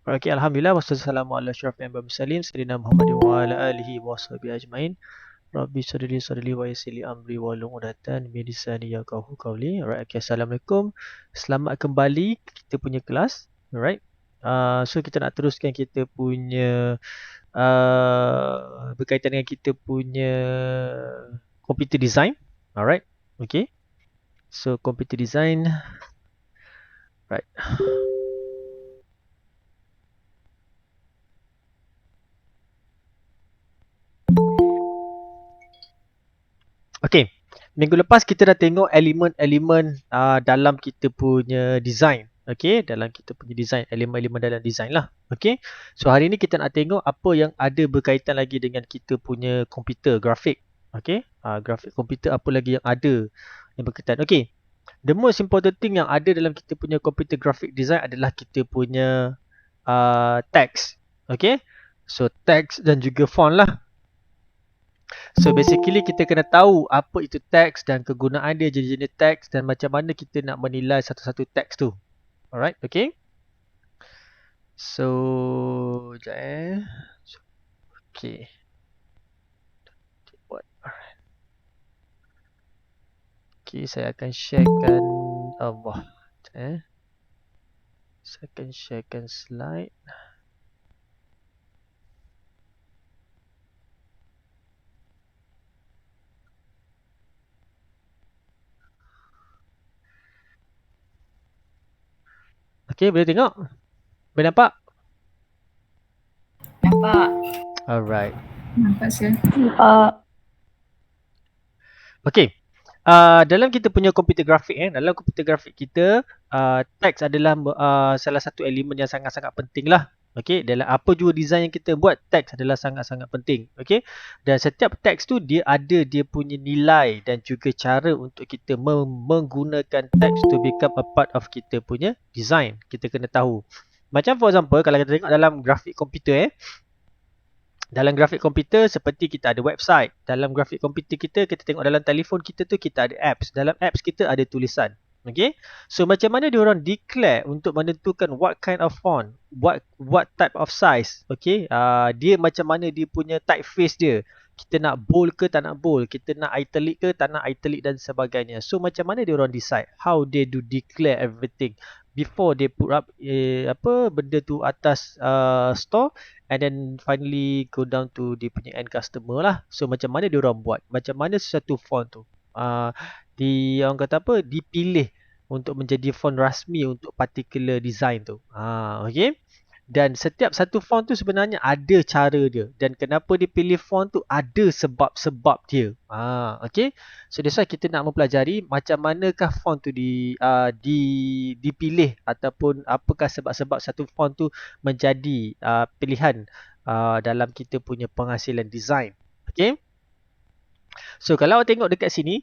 Okay, Alhamdulillah wassalamu ala asyrafil anbiya'i wal mursalin sayyidina Muhammadin wa ala alihi wa sahbihi ajmain. Rabbi syrli wa yassir li amri wahlul 'uqdatam min lisani yafqahu qawli. Alright, okay, assalamualaikum. Selamat kembali ke kita punya kelas. Alright. So kita nak teruskan kita punya berkaitan dengan kita punya computer design. Alright. Okay. So computer design. Right. Okay, minggu lepas kita dah tengok elemen-elemen dalam kita punya design. Okay, dalam kita punya design, elemen-elemen dalam design lah. Okay, so hari ni kita nak tengok apa yang ada berkaitan lagi dengan kita punya komputer, grafik. Okay, grafik komputer apa lagi yang ada yang berkaitan. Okay, the most important thing yang ada dalam kita punya computer graphic design adalah kita punya text. Okay, so text dan juga font lah. So basically kita kena tahu apa itu teks dan kegunaan dia, jenis-jenis teks dan macam mana kita nak menilai satu-satu teks tu. Alright, okay. So, sekejap Okay. Okay, saya akan sharekan Allah. Saya akan sharekan slide. Okay, boleh tengok? Boleh nampak? Nampak. Alright. Nampak sir. Nampak. Okay. Dalam kita punya komputer grafik, dalam komputer grafik kita, teks adalah salah satu elemen yang sangat-sangat penting lah. Okay, dalam apa jua design yang kita buat, teks adalah sangat-sangat penting. Okay, dan setiap teks tu dia ada dia punya nilai dan juga cara untuk kita menggunakan teks to become a part of kita punya design. Kita kena tahu. Macam for example, kalau kita tengok dalam grafik komputer, dalam grafik komputer seperti kita ada website. Dalam grafik komputer kita tengok dalam telefon kita tu kita ada apps. Dalam apps kita ada tulisan. Okay. So macam mana diorang declare untuk menentukan what kind of font, what type of size. Okay. Dia macam mana dia punya typeface dia. Kita nak bold ke tak nak bold. Kita nak italic ke tak nak italic dan sebagainya. So macam mana diorang decide. How they do declare everything before they put up benda tu atas store. And then finally go down to dia punya end customer lah. So macam mana dia orang buat? Macam mana sesuatu font tu? Orang kata apa? Dipilih untuk menjadi font rasmi untuk particular design tu. Okay. Dan setiap satu font tu sebenarnya ada cara dia. Dan kenapa dia pilih font tu ada sebab-sebab dia. Okay. So that's why kita nak mempelajari macam manakah font tu dipilih ataupun apakah sebab-sebab satu font tu menjadi pilihan dalam kita punya penghasilan design. Okay. So kalau awak tengok dekat sini,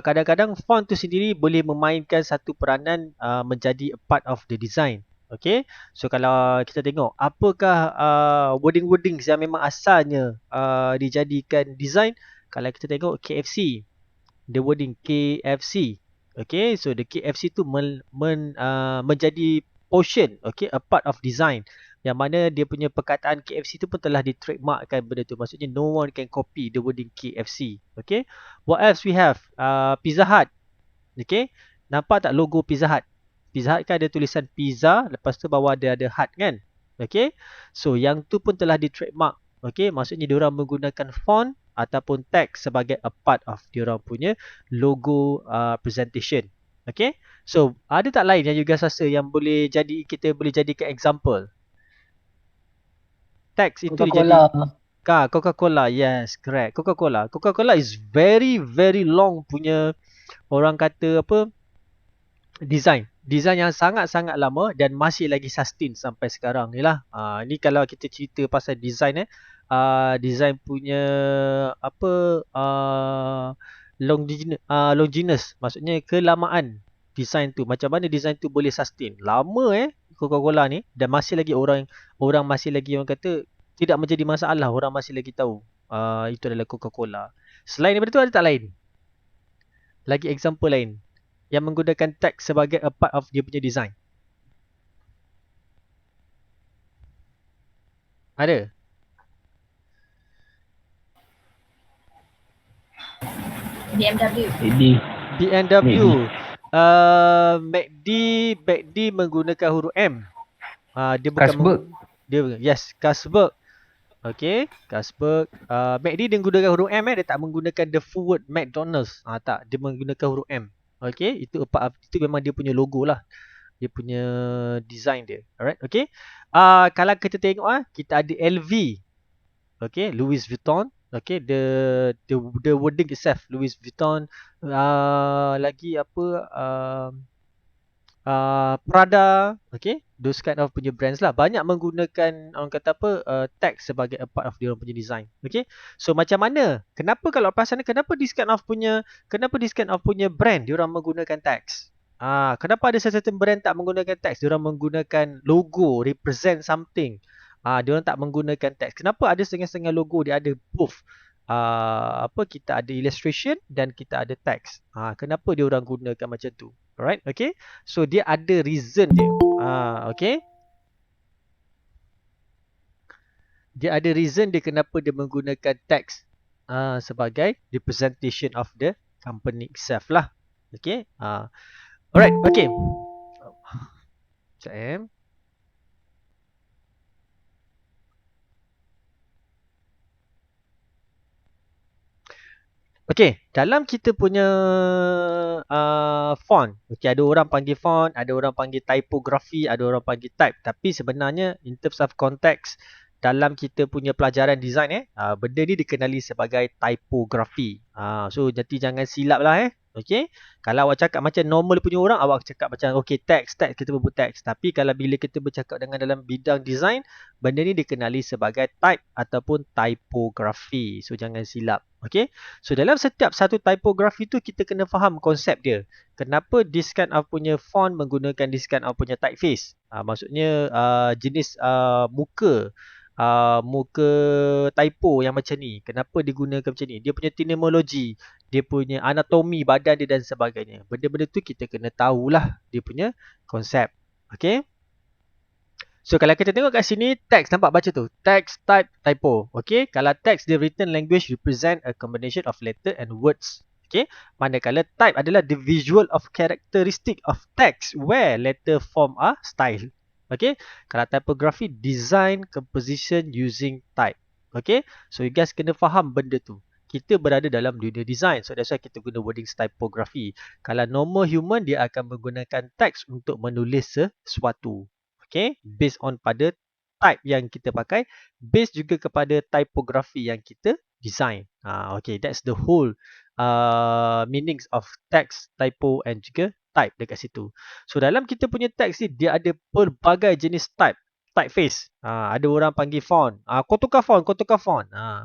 kadang-kadang font tu sendiri boleh memainkan satu peranan menjadi a part of the design. Okay, so kalau kita tengok apakah wording-wording yang memang asalnya dijadikan design. Kalau kita tengok KFC, the wording KFC. Okay, so the KFC tu menjadi portion, okay, a part of design. Yang mana dia punya perkataan KFC tu pun telah di-trademarkkan benda tu. Maksudnya no one can copy the wording KFC. Okay, what else we have? Pizza Hut. Okay, nampak tak logo Pizza Hut? Pizza Hut kan ada tulisan pizza, lepas tu bawah dia ada hut kan. Okay, so yang tu pun telah di-trademark. Okay, maksudnya diorang menggunakan font ataupun teks sebagai a part of diorang punya logo presentation. Okay, so ada tak lain yang you guys rasa yang boleh jadi, kita boleh jadikan example? Teks itu jadi Coca-Cola, yes, correct. Coca-Cola is very very long punya, orang kata apa, design yang sangat-sangat lama dan masih lagi sustain sampai sekarang ni lah. Ni kalau kita cerita pasal design design punya apa longinus, maksudnya kelamaan design tu. Macam mana design tu boleh sustain lama Coca-Cola ni, dan masih lagi orang masih lagi, orang kata tidak menjadi masalah, orang masih lagi tahu itu adalah Coca-Cola. Selain daripada tu ada tak lain? Lagi example lain yang menggunakan teks sebagai a part of dia punya design? Ada? BMW. BMW. MACD menggunakan huruf M. Dia bukan Carlsberg. yes, Carlsberg. Okay, Carlsberg. MACD dia menggunakan huruf M dia tak menggunakan the full word McDonald's. Tak, dia menggunakan huruf M. Okay, itu memang dia punya logo lah. Dia punya design dia. Alright, okay. Kalau kita tengok kita ada LV. Okay, Louis Vuitton. Okay, the wording itself, Louis Vuitton. Lagi apa? Prada, okay, those kind of punya brands lah. Banyak menggunakan orang kata apa tag sebagai a part of dia orang punya design. Okay, so macam mana? Kenapa kalau pasal ni kenapa this kind of punya brand dia orang menggunakan tags? Kenapa ada certain brand tak menggunakan tags? Dia orang menggunakan logo represent something. Dia orang tak menggunakan tags. Kenapa ada setengah-setengah logo dia ada both? Kita ada illustration dan kita ada text. Kenapa dia orang gunakan macam tu? Alright, okay. So dia ada reason dia. Okay. Dia ada reason dia kenapa dia menggunakan text sebagai representation of the company itself lah. Okay. Alright, okay. Sekejap. Okay, dalam kita punya font, okay, ada orang panggil font, ada orang panggil typography, ada orang panggil type. Tapi sebenarnya in terms of context, dalam kita punya pelajaran design benda ni dikenali sebagai typography. So jadi jangan silap lah Okay, kalau awak cakap macam normal punya orang, awak cakap macam okay text kita sebut text. Tapi kalau bila kita bercakap dengan dalam bidang design, benda ni dikenali sebagai type ataupun typography. So jangan silap. Okay, so dalam setiap satu typography tu kita kena faham konsep dia. Kenapa this kind of punya font menggunakan this kind of punya typeface? Maksudnya jenis muka typo yang macam ni. Kenapa digunakan macam ni? Dia punya terminology, dia punya anatomi badan dia dan sebagainya. Benda-benda tu kita kena tahulah dia punya konsep. Okay. So kalau kita tengok kat sini, text nampak baca tu. Text, type, typo. Okay. Kalau text, the written language represent a combination of letter and words. Okay. Manakala type adalah the visual of characteristic of text where letter form are style. Okay. Kalau typography, design composition using type. Okay. So you guys kena faham benda tu. Kita berada dalam dunia design. So that's why kita guna wording typography. Kalau normal human, dia akan menggunakan text untuk menulis sesuatu. Okay, based on pada type yang kita pakai, based juga kepada typography yang kita design. Okay, that's the whole meanings of text, typo and juga type dekat situ. So dalam kita punya text ni, dia ada pelbagai jenis typeface. Ada orang panggil font. Kau tukar font.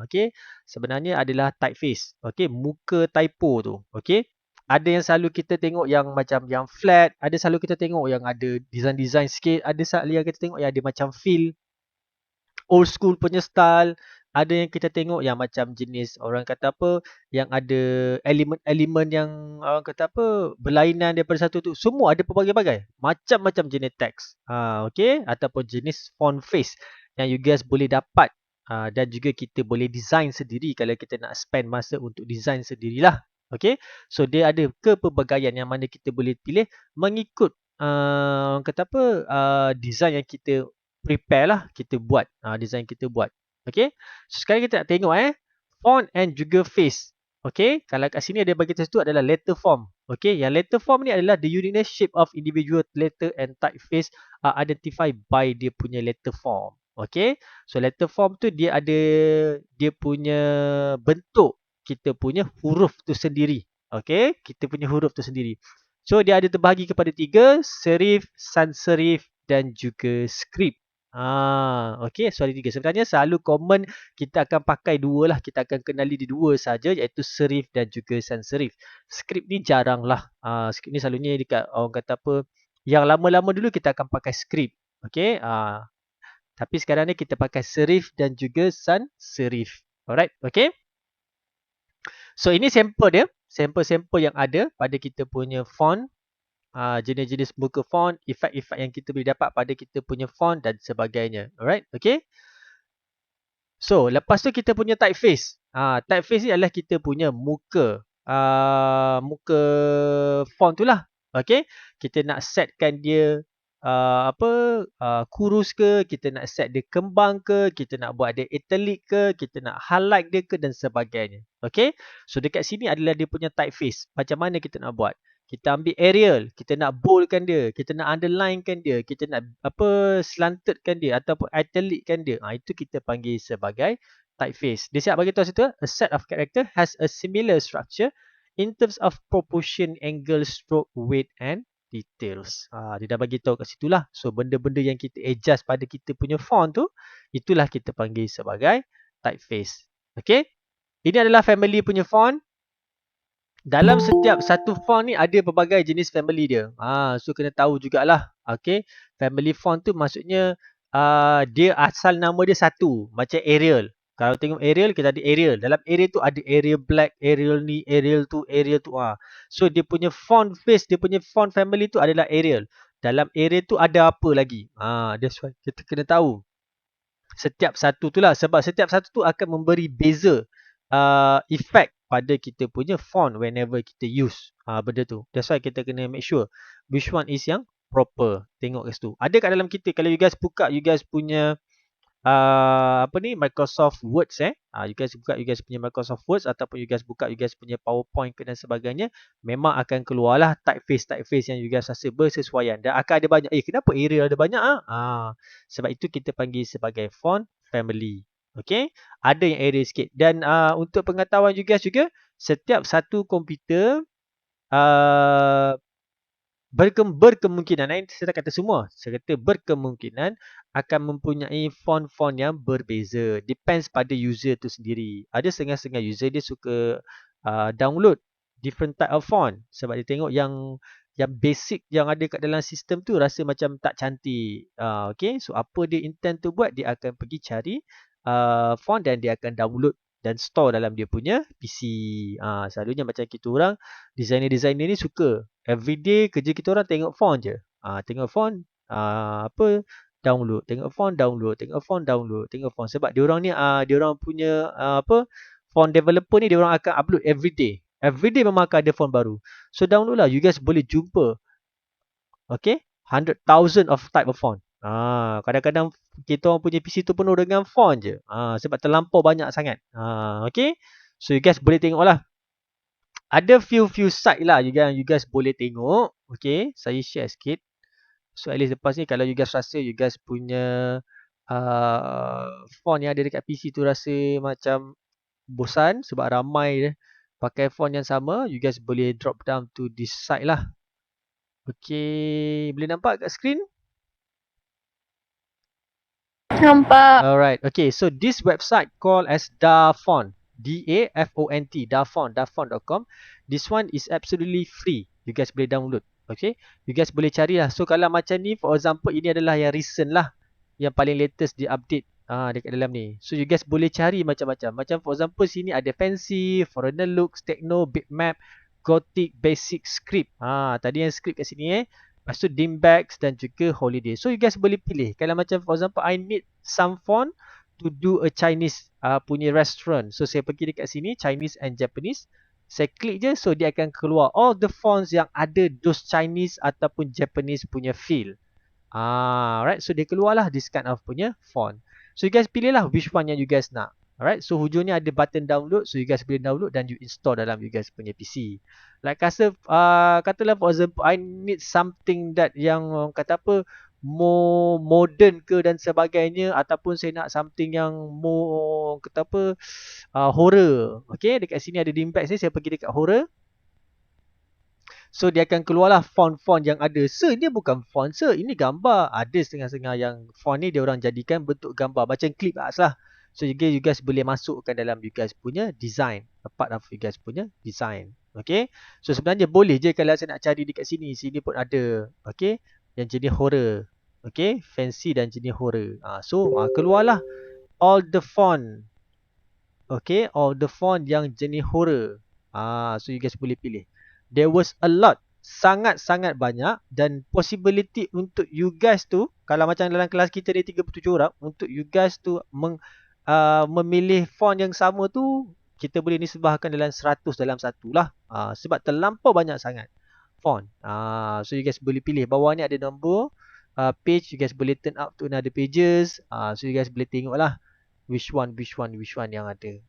Okay, sebenarnya adalah typeface. Okay, muka typo tu. Okay. Ada yang selalu kita tengok yang macam yang flat, ada selalu kita tengok yang ada design-design sikit, ada selalu yang kita tengok yang ada macam feel old school punya style, ada yang kita tengok yang macam jenis orang kata apa, yang ada elemen-elemen yang orang kata apa, berlainan daripada satu tu. Semua ada pelbagai-bagai, macam-macam jenis teks. Okay, ataupun jenis font face yang you guys boleh dapat. Dan juga kita boleh design sendiri kalau kita nak spend masa untuk design sendirilah. Okay, so dia ada kepelbagaian yang mana kita boleh pilih mengikut kata apa design yang kita prepare lah, kita buat design kita buat. Okay, so sekarang kita nak tengok font and juga face. Okay, kalau kat sini ada bagi satu adalah letter form. Okay, yang letter form ni adalah the uniqueness shape of individual letter and typeface are identified by dia punya letter form. Okay, so letter form tu dia ada dia punya bentuk kita punya huruf tu sendiri. Okay, kita punya huruf tu sendiri. So dia ada terbahagi kepada 3, serif, sans serif dan juga script. Okay, soalan 3. Sebenarnya selalu common kita akan pakai 2 lah. Kita akan kenali di 2 saja, iaitu serif dan juga sans serif. Script ni jarang lah. Script ni selalunya dekat orang kata apa, yang lama-lama dulu kita akan pakai script. Okay, tapi sekarang ni kita pakai serif dan juga sans serif. Alright, okay. So ini sampel dia, sampel-sampel yang ada pada kita punya font, jenis-jenis muka font, efek-efek yang kita boleh dapat pada kita punya font dan sebagainya. Alright, okay. So, lepas tu kita punya typeface. Typeface ni adalah kita punya muka. Muka font tu lah. Okay. Kita nak setkan dia kurus ke, kita nak set dia kembang ke, kita nak buat dia italic ke, kita nak highlight dia ke dan sebagainya. Okay. So, dekat sini adalah dia punya typeface. Macam mana kita nak buat? Kita ambil Arial, kita nak boldkan dia, kita nak underlinekan dia, kita nak slantedkan dia ataupun italickan dia. Itu kita panggil sebagai typeface. Dia siap bagi tahu situ, a set of character has a similar structure in terms of proportion, angle, stroke, weight and details. Dia dah bagi tahu kat situ lah. So benda-benda yang kita adjust pada kita punya font tu, itulah kita panggil sebagai typeface. Okay? Ini adalah family punya font. Dalam setiap satu font ni ada pelbagai jenis family dia. So kena tahu jugalah. Okay. Family font tu maksudnya dia asal nama dia satu. Macam Arial. Kalau tengok Arial, kita ada Arial. Dalam Arial tu ada Arial Black, Arial ni, Arial tu, Arial tu. So dia punya font face, dia punya font family tu adalah Arial. Dalam Arial tu ada apa lagi? That's why kita kena tahu. Setiap satu tu lah. Sebab setiap satu tu akan memberi beza effect pada kita punya font whenever kita use benda tu. That's why kita kena make sure which one is yang proper. Tengok kat situ. Ada kat dalam kita, kalau you guys buka you guys punya Microsoft Words you guys buka you guys punya Microsoft Words ataupun you guys buka you guys punya PowerPoint dan sebagainya, memang akan keluarlah typeface yang you guys rasa bersesuaian. Dan akan ada banyak, kenapa Arial ada banyak sebab itu kita panggil sebagai font family. Okay, ada yang Arial sikit. Dan untuk pengetahuan you guys juga, setiap satu komputer berkemungkinan, saya tak kata semua, saya kata berkemungkinan akan mempunyai font-font yang berbeza. Depends pada user tu sendiri. Ada setengah-setengah user dia suka download different type of font sebab dia tengok yang basic yang ada kat dalam sistem tu rasa macam tak cantik. Okay, so apa dia intend tu buat, dia akan pergi cari font dan dia akan download dan store dalam dia punya PC. Selalunya macam kita orang, designer-designer ni suka everyday kerja kita orang tengok font je. Tengok font, download, tengok font, download, tengok font, download, tengok font. Sebab dia orang ni, dia orang punya font developer ni, dia orang akan upload everyday. Everyday memang akan ada font baru. So download lah, you guys boleh jumpa 100,000 of type of font. Kadang-kadang kita orang punya PC tu penuh dengan font je. Sebab terlampau banyak sangat. Okay. So you guys boleh tengok lah. Ada few site lah you guys boleh tengok. Okay. Saya share sikit. So at least lepas ni kalau you guys rasa you guys punya font yang ada dekat PC tu rasa macam bosan sebab ramai pakai font yang sama, you guys boleh drop down to this site lah. Okay. Boleh nampak kat screen? Nampak. Alright. Okay. So this website called as Dafont. DAFONT. Dafont. Dafont.com. This one is absolutely free. You guys boleh download. Okay. You guys boleh cari lah. So kalau macam ni, for example, ini adalah yang recent lah. Yang paling latest di update dekat dalam ni. So you guys boleh cari macam-macam. Macam for example, sini ada fancy, foreigner looks, techno, bitmap, gothic, basic, script. Tadi yang script kat sini Lepas tu Dimbags dan juga Holiday. So you guys boleh pilih. Kalau macam for example I need some font to do a Chinese punya restaurant. So saya pergi dekat sini Chinese and Japanese. Saya klik je, so dia akan keluar all the fonts yang ada those Chinese ataupun Japanese punya feel. Right, so dia keluarlah this kind of punya font. So you guys pilih lah which one yang you guys nak. Alright, so hujungnya ada button download, so you guys boleh download dan you install dalam you guys punya PC. Like katalah for example I need something that yang kata apa more modern ke dan sebagainya, ataupun saya nak something yang more kata apa horror. Okay, dekat sini ada Dimbags ni, saya pergi dekat horror. So dia akan keluarlah font-font yang ada. Sir, ini bukan font sir, ini gambar. Ada setengah-setengah yang font ni dia orang jadikan bentuk gambar macam clip arts lah. So you guys boleh masukkan dalam you guys punya design, part of you guys punya design. Okay. So sebenarnya boleh je kalau saya nak cari dekat sini. Sini pun ada. Okay. Yang jenis horror. Okay. Fancy dan jenis horror. So keluarlah all the font. Okay. All the font yang jenis horror. So you guys boleh pilih. There was a lot. Sangat-sangat banyak. Dan possibility untuk you guys tu, kalau macam dalam kelas kita ni 37 orang, untuk you guys tu memilih font yang sama tu, kita boleh nisbahkan dalam 100 dalam satu lah. Sebab terlampau banyak sangat font. So you guys boleh pilih. Bawah ni ada nombor page. You guys boleh turn up to another pages. So you guys boleh tengok lah which one yang ada.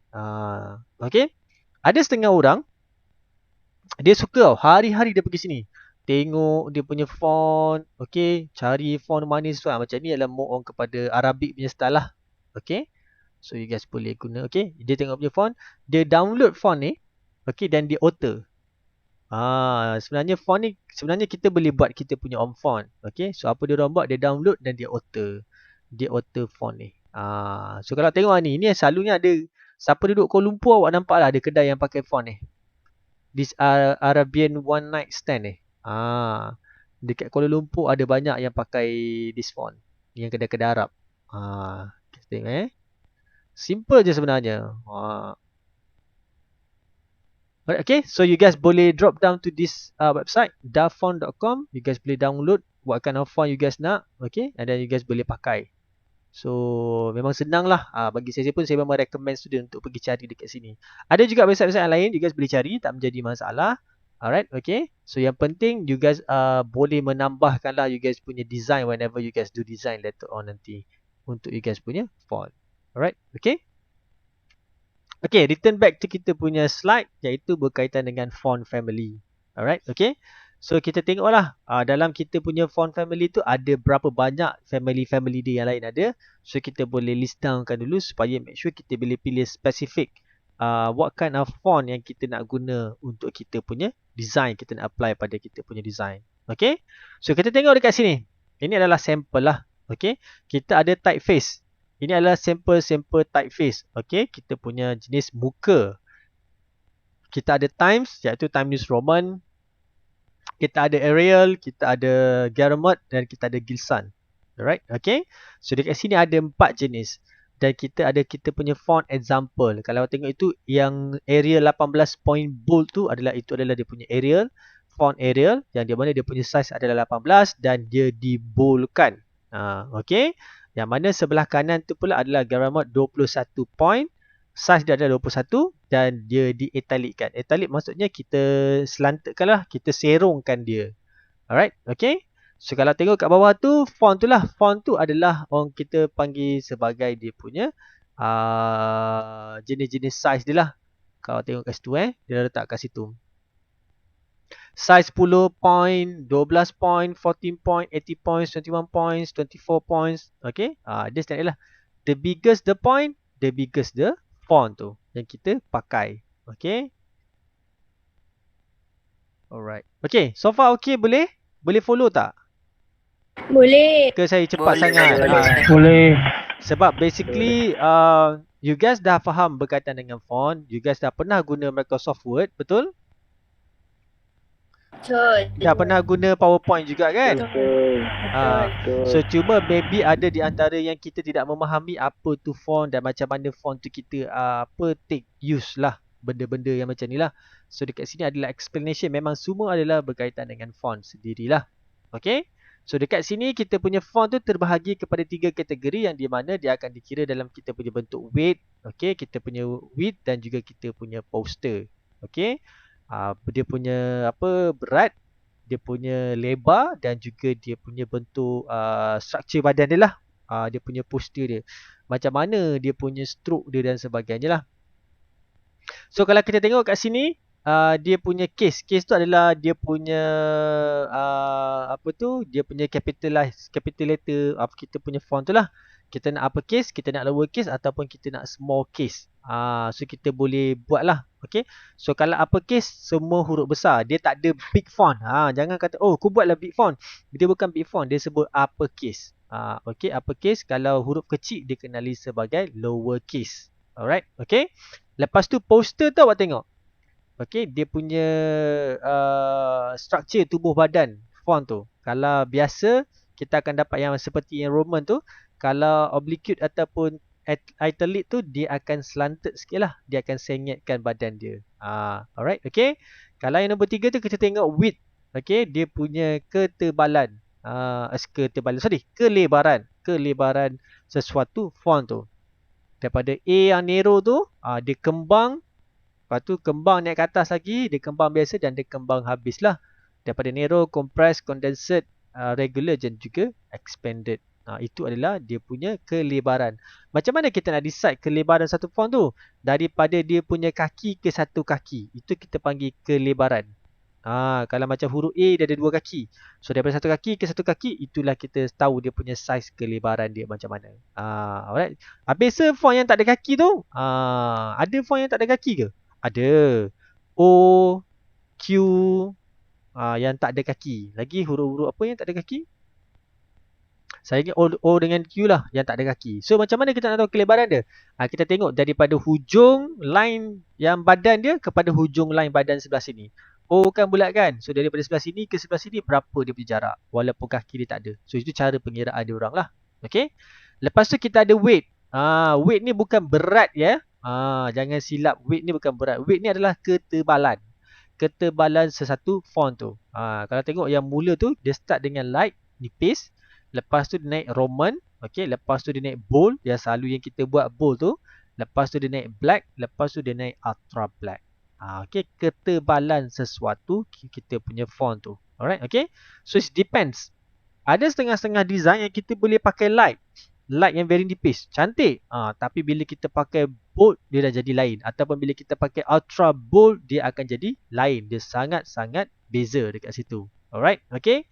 Okay. Ada setengah orang, dia suka tau, hari-hari dia pergi sini. Tengok dia punya font. Okay. Cari font mana sesuai. Macam ni adalah more on kepada Arabic punya style lah. Okay. So you guys boleh guna. Okay. Dia tengok punya font. Dia download font ni. Okay. Dan dia alter. Sebenarnya font ni, sebenarnya kita boleh buat kita punya own font. Okay. So apa dia orang buat, dia download dan dia alter. Dia alter font ni. So kalau tengok ni selalunya ada, siapa duduk Kuala Lumpur awak nampak lah ada kedai yang pakai font ni. This Arabian One Night Stand ni. Dekat Kuala Lumpur ada banyak yang pakai this font. Yang kedai-kedai Arab. Kita tengok simple je sebenarnya. Alright, okay, so you guys boleh drop down to this website dafont.com. You guys boleh download what kind of font you guys nak, okay, and then you guys boleh pakai. So memang senang lah. Bagi saya pun saya memang recommend student untuk pergi cari dekat sini. Ada juga website-website yang lain you guys boleh cari, tak menjadi masalah. Alright, okay. So yang penting you guys boleh menambahkan lah you guys punya design whenever you guys do design later on nanti untuk you guys punya font. Alright, okay. Okay, return back to kita punya slide, iaitu berkaitan dengan font family. Alright, okay. So kita tengoklah dalam kita punya font family tu ada berapa banyak family dia yang lain ada. So kita boleh list downkan dulu supaya make sure kita boleh pilih spesifik what kind of font yang kita nak guna untuk kita punya design, kita nak apply pada kita punya design. Okay. So kita tengok dekat sini. Ini adalah sampel lah. Okay. Kita ada typeface. Ini adalah sampel typeface. Okay, kita punya jenis muka. Kita ada Times, iaitu Times New Roman. Kita ada Arial, kita ada Garamond dan kita ada Gilson. Alright, okay. So dekat sini ada 4 jenis. Dan kita ada kita punya font example. Kalau tengok itu yang Arial 18 point bold tu adalah dia punya Arial. Font Arial yang di mana dia punya size adalah 18 dan dia diboldkan. Okay. Yang mana sebelah kanan tu pula adalah Garamond 21 point. Size dia adalah 21 dan dia di italickan. Italic maksudnya kita selantakkan lah, kita serongkan dia. Alright, okay. So kalau tengok kat bawah tu, font tu lah. Font tu adalah orang kita panggil sebagai dia punya jenis-jenis size dia lah. Kalau tengok kat situ dia letak kat situ. Size 10 point, 12 point, 14 point, 80 points, 21 points, 24 points. Okay. Dia standard lah. The biggest the point, the biggest the font tu yang kita pakai. Okay. Alright. Okay. So far okay boleh? Boleh follow tak? Boleh. Ke saya cepat sangat? Boleh. Sebab basically you guys dah faham berkaitan dengan font. You guys dah pernah guna Microsoft Word, betul? Betul. Dah pernah guna PowerPoint juga kan? Betul. So cuma maybe ada di antara yang kita tidak memahami apa tu font dan macam mana font tu kita take use lah benda-benda yang macam ni lah. So dekat sini adalah explanation, memang semua adalah berkaitan dengan font sendirilah. Okay. So dekat sini kita punya font tu terbahagi kepada 3 kategori yang di mana dia akan dikira dalam kita punya bentuk weight. Okay. Kita punya width dan juga kita punya poster. Okay. Dia punya berat, dia punya lebar dan juga dia punya bentuk struktur badan dia lah. Dia punya postur dia, macam mana dia punya stroke dia dan sebagainya lah. So kalau kita tengok kat sini, dia punya case tu adalah dia punya dia punya capital letter kita punya font tu lah. Kita nak uppercase, kita nak lowercase ataupun kita nak small case. So kita boleh buat lah. Okay. So kalau uppercase semua huruf besar, dia tak ada big font. Jangan kata aku buatlah big font. Dia bukan big font, dia sebut uppercase. Okay, uppercase. Kalau huruf kecil dia kenali sebagai lowercase. Alright. Okay. Lepas tu poster tu awak tengok. Okay, dia punya struktur tubuh badan font tu. Kalau biasa kita akan dapat yang seperti yang Roman tu. Kalau oblique ataupun italic tu dia akan slanted sikit lah. Dia akan sengetkan badan dia. Alright, okay. Kalau yang nombor 3 tu kita tengok width. Okay, dia punya ketebalan. Kelebaran sesuatu font tu. Daripada A yang narrow tu, dia kembang. Lepas tu kembang naik ke atas lagi, dia kembang biasa dan dia kembang habis lah. Daripada narrow, compressed, condensed, regular dan juga expanded. Itu adalah dia punya kelebaran. Macam mana kita nak decide kelebaran satu font tu? Daripada dia punya kaki ke satu kaki. Itu kita panggil kelebaran. Kalau macam huruf A dia ada dua kaki. So daripada satu kaki ke satu kaki, itulah kita tahu dia punya saiz kelebaran dia macam mana. Alright. Habis font yang tak ada kaki tu, ada font yang tak ada kaki ke? Ada. O, Q, yang tak ada kaki. Lagi huruf-huruf apa yang tak ada kaki? Saya ingat O dengan Q lah yang tak ada kaki. So macam mana kita nak tahu kelebaran dia? Kita tengok daripada hujung line yang badan dia kepada hujung line badan sebelah sini. O kan bulat kan? So daripada sebelah sini ke sebelah sini berapa dia punya jarak? Walaupun kaki dia tak ada. So itu cara pengiraan dia orang lah. Okay. Lepas tu kita ada weight. Weight ni bukan berat ya. Jangan silap. Weight ni bukan berat. Weight ni adalah ketebalan. Ketebalan sesuatu font tu. Kalau tengok yang mula tu dia start dengan light, nipis. Lepas tu dia naik Roman. Okay. Lepas tu dia naik bold. Yang selalu yang kita buat bold tu. Lepas tu dia naik black. Lepas tu dia naik ultra black. Okay. Ketebalan sesuatu kita punya font tu. Alright. Okay. So it depends. Ada setengah-setengah design yang kita boleh pakai light. Light yang very nipis. Cantik. Tapi bila kita pakai bold, dia dah jadi lain. Ataupun bila kita pakai ultra bold, dia akan jadi lain. Dia sangat-sangat beza dekat situ. Alright. Okay.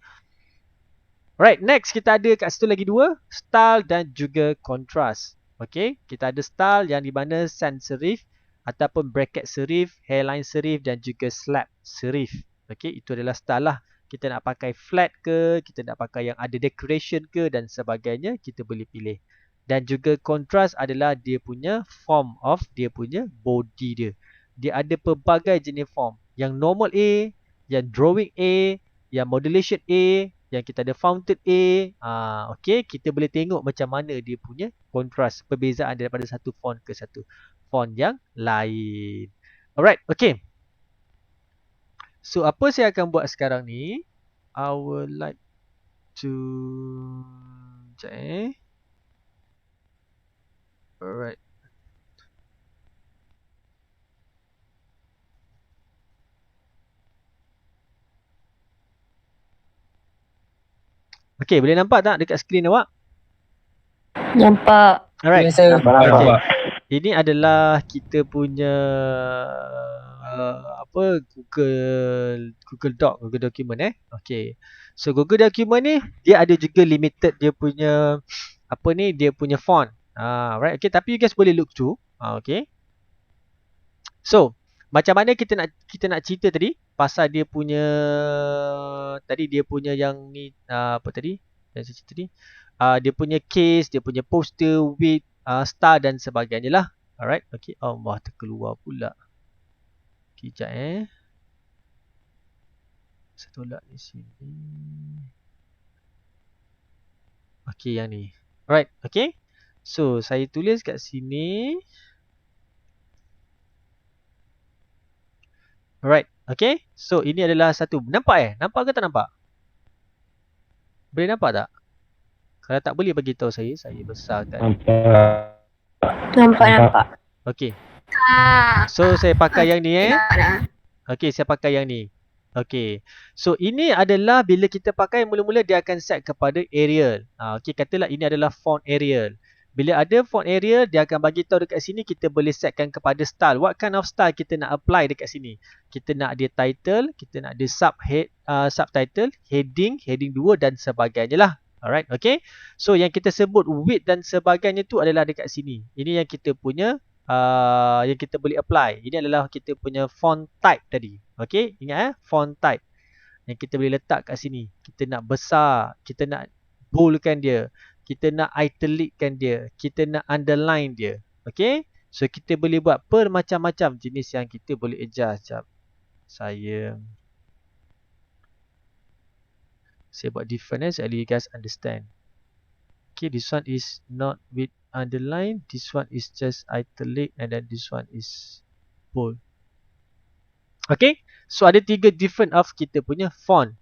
Alright. Next, kita ada kat situ lagi dua. Style dan juga contrast. Okay. Kita ada style yang di mana sans serif ataupun bracket serif, hairline serif dan juga slab serif. Okay. Itu adalah style lah. Kita nak pakai flat ke, kita nak pakai yang ada decoration ke dan sebagainya, kita boleh pilih. Dan juga contrast adalah dia punya form of dia punya body dia. Dia ada pelbagai jenis form. Yang normal A, yang drawing A, yang modulation A, yang kita ada fountain A. Okay, kita boleh tengok macam mana dia punya contrast, perbezaan daripada satu font ke satu font yang lain. Alright, okay. So, apa saya akan buat sekarang ni? I would like to... Sekejap Alright. Okay, boleh nampak tak dekat skrin awak? Nampak. Alright. Yes, sir. Okay. Ini adalah kita punya Google Doc, Google Document Okay. So Google Document ni dia ada juga limited dia punya dia punya font. Right. Okay, tapi you guys boleh look through. Okay. So, macam mana kita nak cerita tadi pasal dia punya yang ni apa tadi? Yang saya cerita tadi. Dia punya case, dia punya poster, width, star dan sebagainya lah. Alright. Okay. Allah terkeluar pula. Kejap saya tolak di sini. Okay, yang ni. Alright. Okay. So, saya tulis kat sini. Alright. Okay. So, ini adalah satu. Nampak Nampak ke tak nampak? Boleh nampak tak? Kalau tak boleh bagi tahu saya besarkan. Nampak. Okay. So, saya pakai yang ni Okay, saya pakai yang ni. Okay. So, ini adalah bila kita pakai mula-mula dia akan set kepada Arial. Okay, katalah ini adalah font Arial. Bila ada font Arial, dia akan bagi tahu dekat sini kita boleh setkan kepada style. What kind of style kita nak apply dekat sini? Kita nak dia title, kita nak dia subtitle, heading 2 dan sebagainya lah. Alright, okay. So, yang kita sebut width dan sebagainya tu adalah dekat sini. Ini yang kita punya yang kita boleh apply. Ini adalah kita punya font type tadi. Okay, ingat font type. Yang kita boleh letak kat sini. Kita nak besar, kita nak boldkan dia, kita nak italickan dia, kita nak underline dia. Okay, so kita boleh buat macam-macam jenis yang kita boleh adjust. Sekejap. Saya buat different so you guys understand. Okay, this one is not with underline, this one is just italic and then this one is bold. Okay, so ada 3 different of kita punya font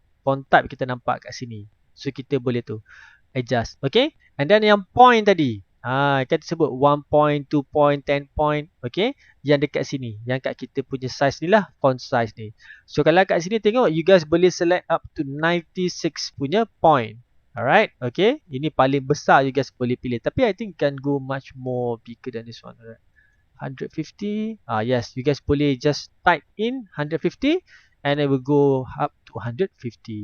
type kita nampak kat sini. So kita boleh tu adjust. Okay, and then yang point tadi, Kan disebut 1 point, 2 point, 10 point. Okay. Yang dekat sini. Yang kat kita punya size ni lah. Font size ni. So kalau kat sini tengok. You guys boleh select up to 96 punya point. Alright. Okay. Ini paling besar you guys boleh pilih. Tapi I think can go much more bigger than this one. Alright. 150. Yes. You guys boleh just type in 150. And it will go up to 150.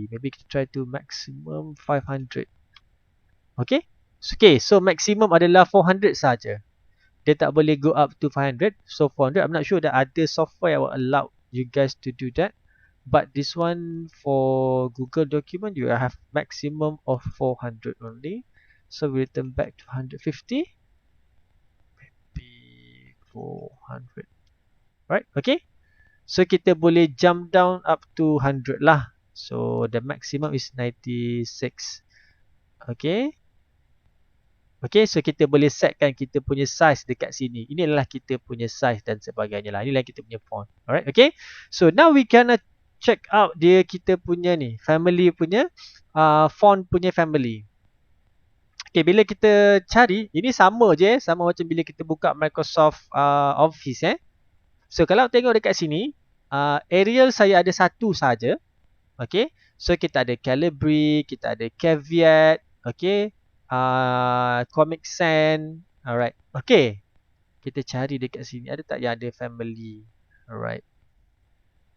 Maybe kita try to maximum 500. Okay. Okay, so maximum adalah 400 saja. Dia tak boleh go up to 500. So 400, I'm not sure that other software will allow you guys to do that. But this one for Google document, you have maximum of 400 only. So we return back to 150. Maybe 400. Right, okay. So kita boleh jump down up to 100 lah. So the maximum is 96. Okay. Okay, so kita boleh setkan kita punya size dekat sini. Ini adalah kita punya size dan sebagainya lah. Inilah kita punya font. Alright, okay. So now we gonna check out dia kita punya ni. Family punya, font punya family. Okay, bila kita cari, ini sama je. Sama macam bila kita buka Microsoft Office. So kalau tengok dekat sini, Arial saya ada satu saja. Okay. So kita ada Calibri, kita ada Caveat. Okay. Comic Sans. Alright. Okay. Kita cari dekat sini. Ada tak yang ada family? Alright.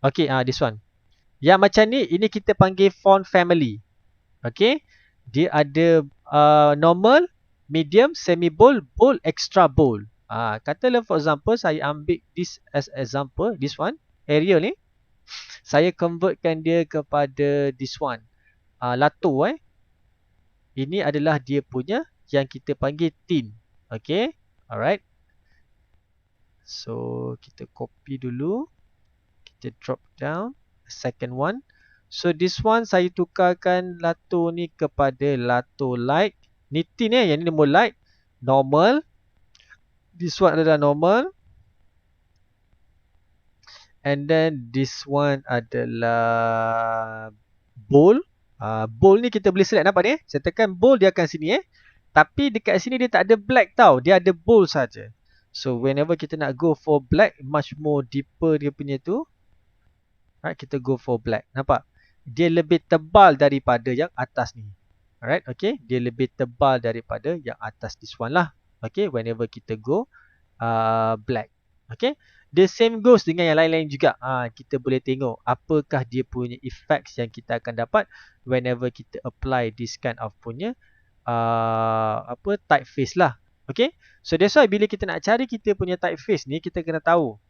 Okay. This one. Yang macam ni. Ini kita panggil font family. Okay. Dia ada normal, medium, semi bold, bold, extra bold. Katalah for example. Saya ambil this as example. This one. Arial ni. Saya convertkan dia kepada this one. Lato Ini adalah dia punya yang kita panggil thin. Okay. Alright. So, kita copy dulu. Kita drop down. Second one. So, this one saya tukarkan lato ni kepada lato light. Ni thin Yang ni more light. Normal. This one adalah normal. And then, this one adalah bold. Bold ni kita boleh select, nampak ni Saya tekan bold, dia akan sini Tapi dekat sini dia tak ada black tau. Dia ada bold saja. So whenever kita nak go for black, much more deeper dia punya tu. Alright, kita go for black. Nampak? Dia lebih tebal daripada yang atas ni. Alright, okay. Dia lebih tebal daripada yang atas this one lah. Okay, whenever kita go black. Okay. The same goes dengan yang lain-lain juga. Kita boleh tengok apakah dia punya effects yang kita akan dapat whenever kita apply this kind of punya typeface lah. Okay. So that's why bila kita nak cari kita punya typeface ni, kita kena tahu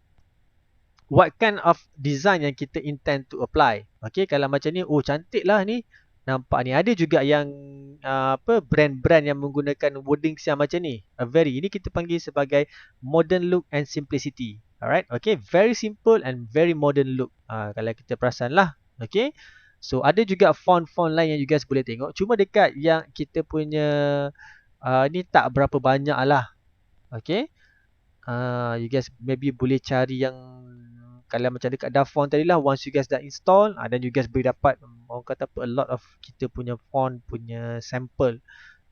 what kind of design yang kita intend to apply. Okay. Kalau macam ni, oh cantik lah ni. Nampak ni. Ada juga yang brand-brand yang menggunakan wording yang macam ni. Ini kita panggil sebagai modern look and simplicity. Alright. Okay. Very simple and very modern look. Kalau kita perasan lah. Okay. So ada juga font-font lain yang you guys boleh tengok. Cuma dekat yang kita punya ni tak berapa banyak lah. Okay. You guys maybe boleh cari yang kalau macam dekat Dafont tadi lah. Once you guys dah install, dan you guys boleh dapat orang kata apa, a lot of kita punya font punya sample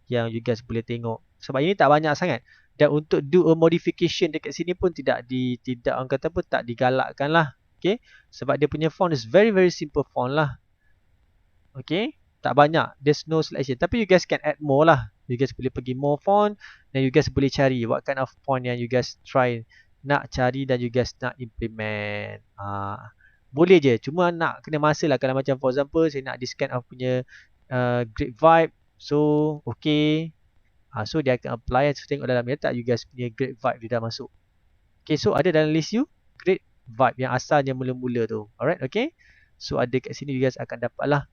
yang you guys boleh tengok. Sebab ini tak banyak sangat. Dan untuk do a modification dekat sini pun tidak orang kata apa, tak digalakkan lah. Okay. Sebab dia punya font is very very simple font lah. Okay. Tak banyak. There's no selection. Tapi you guys can add more lah. You guys boleh pergi more font. Dan you guys boleh cari what kind of font yang you guys try nak cari dan you guys nak implement. Boleh je. Cuma nak kena masa lah. Kalau macam for example, saya nak this kind of punya great vibe. So, okay. So, dia akan apply. So, tengok dalam ni tak you guys punya great vibe dia dah masuk. Okay, so ada dalam list you great vibe yang asalnya mula-mula tu. Alright, okay. So, ada kat sini you guys akan dapat lah.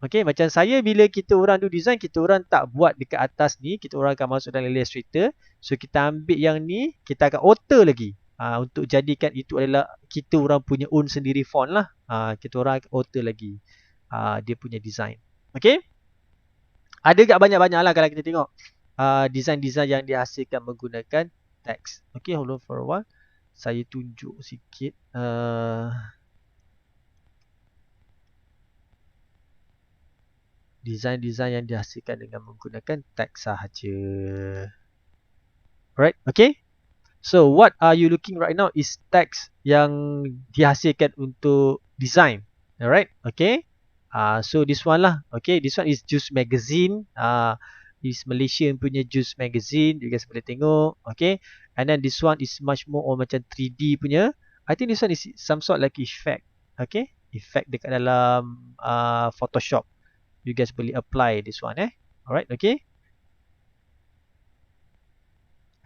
Okay, macam saya bila kita orang do design, kita orang tak buat dekat atas ni. Kita orang akan masuk dalam Illustrator. So, kita ambil yang ni, kita akan alter lagi. Untuk jadikan itu adalah kita orang punya own sendiri font lah. Kita orang akan alter lagi dia punya design. Okay. Ada kat banyak-banyak lah kalau kita tengok. Design-design yang dihasilkan menggunakan teks. Okay, hold on for a while. Saya tunjuk sikit. Design-design yang dihasilkan dengan menggunakan teks sahaja. Alright, okay. So what are you looking right now is text yang dihasilkan untuk design. Alright, okay. So this one lah. Okay, this one is Juice Magazine. Is Malaysian punya Juice Magazine. You guys boleh tengok. Okay. And then this one is much more macam 3D punya. I think this one is some sort like effect. Okay. Effect dekat dalam Photoshop. You guys boleh apply this one Alright, okay.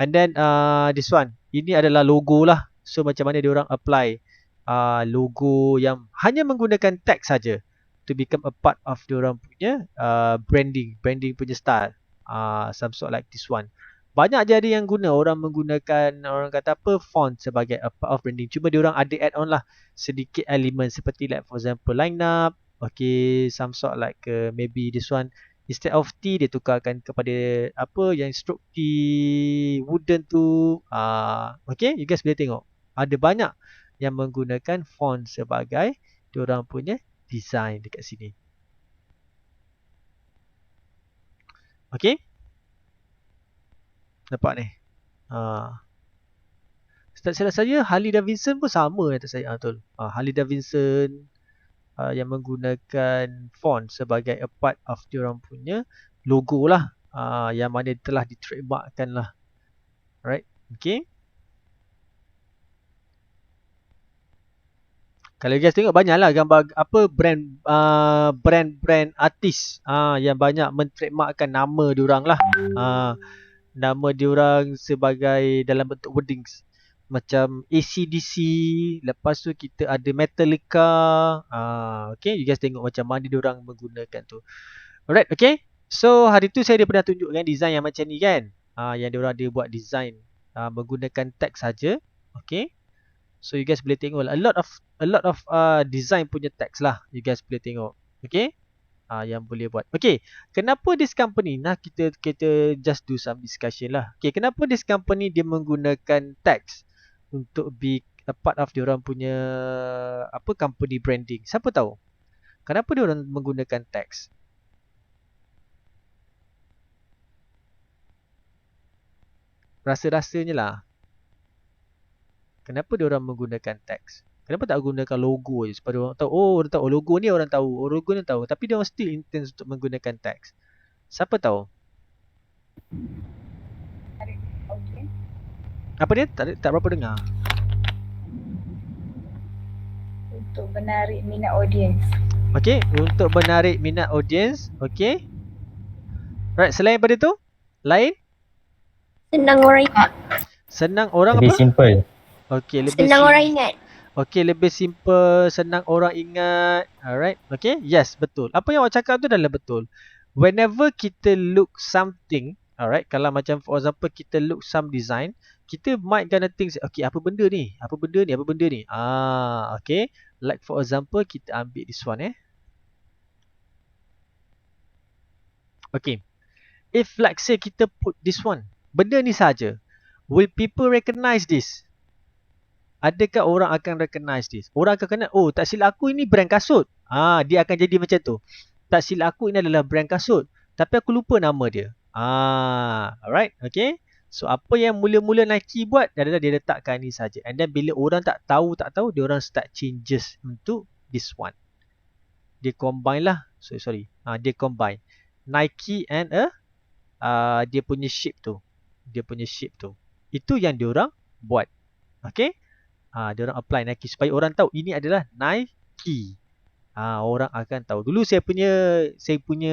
And then this one. Ini adalah logo lah. So macam mana dia orang apply logo yang hanya menggunakan text saja to become a part of dia orang punya branding punya style. Some sort like this one. Banyak je yang guna, orang menggunakan, orang kata apa, font sebagai a part of branding. Cuma dia orang ada add on lah sedikit elemen seperti like for example line up. Okay, some sort like maybe this one instead of T dia tukarkan kepada apa yang stroke T wooden tu. Okay, you guys boleh tengok. Ada banyak yang menggunakan font sebagai diorang punya design dekat sini. Okay. Nampak ni. Tak salah saya Harley Davidson pun sama kata saya. Betul. Harley Davidson yang menggunakan font sebagai a part of diorang punya logo lah. Yang mana telah di-trademarkkan lah. Alright. Okay. Kalau guys tengok banyaklah gambar apa brand artis yang banyak men-trademarkkan nama diorang lah. Nama diorang sebagai dalam bentuk wordings. Macam AC/DC, lepas tu kita ada Metallica. Okay, you guys tengok macam mana diorang menggunakan tu. Alright, okay. So hari tu saya pernah tunjukkan design yang macam ni kan. Yang diorang ada buat design menggunakan teks saja. Okay. So you guys boleh tengok lah. A lot of design punya text lah. You guys boleh tengok. Okay. Yang boleh buat. Okay. Kenapa this company? Nah kita just do some discussion lah. Okay. Kenapa this company dia menggunakan text untuk be a part of diorang punya apa company branding? Siapa tahu? Kenapa diorang menggunakan text? Rasa-rasanya lah. Kenapa diorang menggunakan teks? Kenapa tak gunakan logo je supaya orang tahu, orang tahu logo ni orang tahu, logo ni tahu, tapi dia orang still intends untuk menggunakan teks. Siapa tahu? Apa dia? Tak berapa dengar. Untuk menarik minat audiens. Okey, untuk menarik minat audiens. Okey. Right, selain daripada tu? Lain? Senang orang ingat. Senang orang lebih apa? simple. Okey, lebih Senang orang ingat. Okey, lebih simple, senang orang ingat. Alright. Okey, yes, betul. Apa yang awak cakap tu adalah betul. Whenever kita look something, alright, kalau macam for example kita look some design, kita might gonna think, okay, apa benda ni? Apa benda ni? Apa benda ni? Okay. Like for example, kita ambil this one Okay. If like say kita put this one, benda ni saja, will people recognize this? Adakah orang akan recognize this? Orang akan kenal, oh tak silap aku ini brand kasut. Dia akan jadi macam tu. Tak silap aku ini adalah brand kasut. Tapi aku lupa nama dia. Alright, okay. So apa yang mula-mula Nike buat adalah dia letakkan ni saja. And then bila orang tak tahu, dia orang start changes untuk this one. Dia combine lah. Sorry. Dia combine Nike and dia punya shape tu. Itu yang dia orang buat. Okay. Dia orang apply Nike supaya orang tahu ini adalah Nike. Orang akan tahu. Dulu saya punya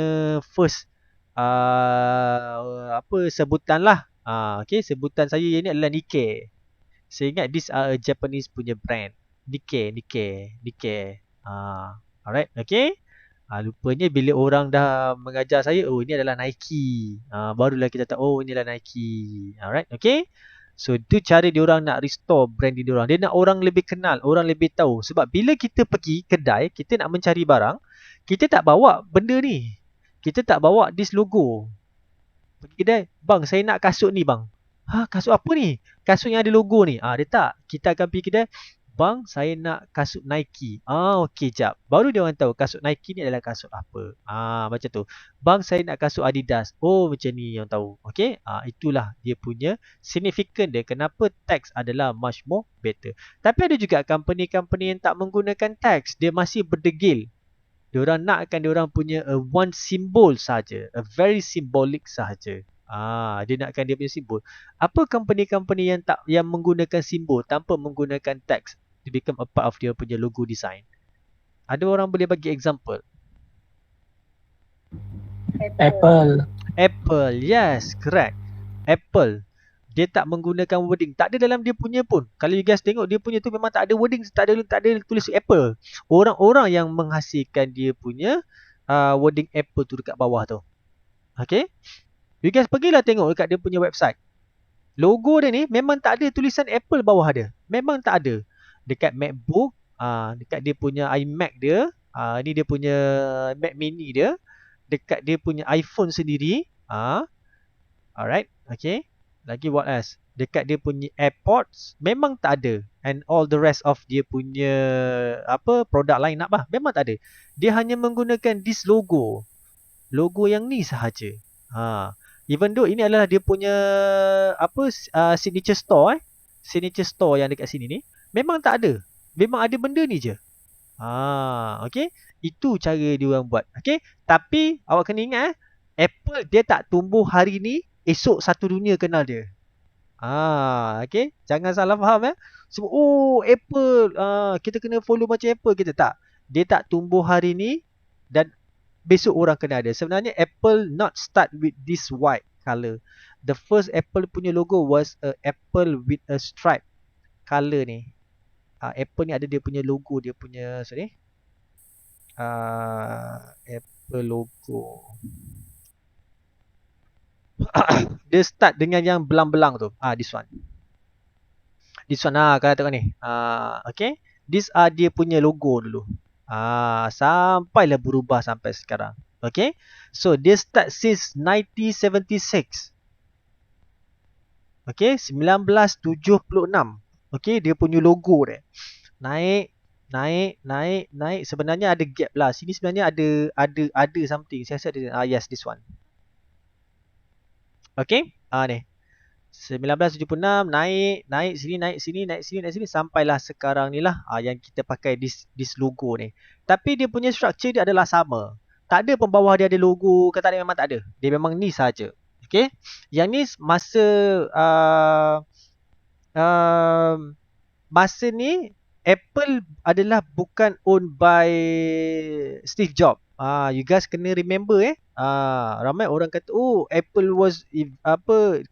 first sebutan lah. Okay, sebutan saya ini adalah Nikkei. Saya ingat this a Japanese punya brand. Nikkei. Alright, okay. Lupanya bila orang dah mengajar saya, oh ini adalah Nike. Barulah kita tahu, oh ini adalah Nike. Alright, okay. So itu cara diorang nak restore brand diorang. Dia nak orang lebih kenal, orang lebih tahu. Sebab bila kita pergi kedai, kita nak mencari barang, kita tak bawa benda ni. Kita tak bawa this logo. Pergi kedai, bang saya nak kasut ni bang. Kasut apa ni? Kasut yang ada logo ni. Dia tak. Kita akan pergi kedai, Bang, saya nak kasut Nike. Okey, jap. Baru dia orang tahu kasut Nike ni adalah kasut apa. Macam tu. Bang, saya nak kasut Adidas. Oh, macam ni yang tahu. Okey? Itulah dia punya significant dia. Kenapa tags adalah much more better. Tapi ada juga company-company yang tak menggunakan tags. Dia masih berdegil. Diorang nakkan diorang punya one symbol saja, a very symbolic sahaja. Dia nakkan dia punya simbol. Apa company-company yang menggunakan simbol tanpa menggunakan teks to become a part of dia punya logo design? Ada orang boleh bagi example? Apple. Apple, yes, correct. Apple. Dia tak menggunakan wording. Tak ada dalam dia punya pun. Kalau you guys tengok dia punya tu memang tak ada wording, tak ada tulis Apple. Orang-orang yang menghasilkan dia punya wording Apple tu dekat bawah tu. Okay? You guys pergilah tengok dekat dia punya website. Logo dia ni memang tak ada tulisan Apple bawah dia. Memang tak ada. Dekat MacBook, dekat dia punya iMac dia, ni dia punya Mac Mini dia, dekat dia punya iPhone sendiri, alright, okay. Lagi what else? Dekat dia punya AirPods memang tak ada, and all the rest of dia punya product line up memang tak ada. Dia hanya menggunakan this logo yang ni sahaja. Even though ini adalah dia punya signature store signature store yang dekat sini ni memang tak ada. Memang ada benda ni je. Okay. Itu cara dia orang buat. Okay. Tapi awak kena ingat Apple dia tak tumbuh hari ni, esok satu dunia kenal dia. Okay. Jangan salah faham Sebab Apple, kita kena follow macam Apple, kita tak. Dia tak tumbuh hari ni dan besok orang kenal dia. Sebenarnya Apple not start with this white color. The first Apple punya logo was a apple with a stripe color ni. Apple ni ada dia punya logo, dia punya Apple logo. Dia start dengan yang belang-belang tu. This one. This one kalau tengok ni. Okay. These are dia punya logo dulu. Sampailah berubah sampai sekarang. Okay. So dia start since 1976. Okay. 1976. Okay. Dia punya logo dia. Naik. Sebenarnya ada gap lah. Sini sebenarnya ada something. Saya rasa ada. Yes, this one. Okay. Ni. 1976 naik sini sampailah sekarang ni lah yang kita pakai this logo ni. Tapi dia punya structure dia adalah sama. Tak ada pun bawah dia ada logo, kata dia memang tak ada. Dia memang ni saja. Okey. Yang ni masa ni Apple adalah bukan owned by Steve Jobs. You guys kena remember ramai orang kata Apple was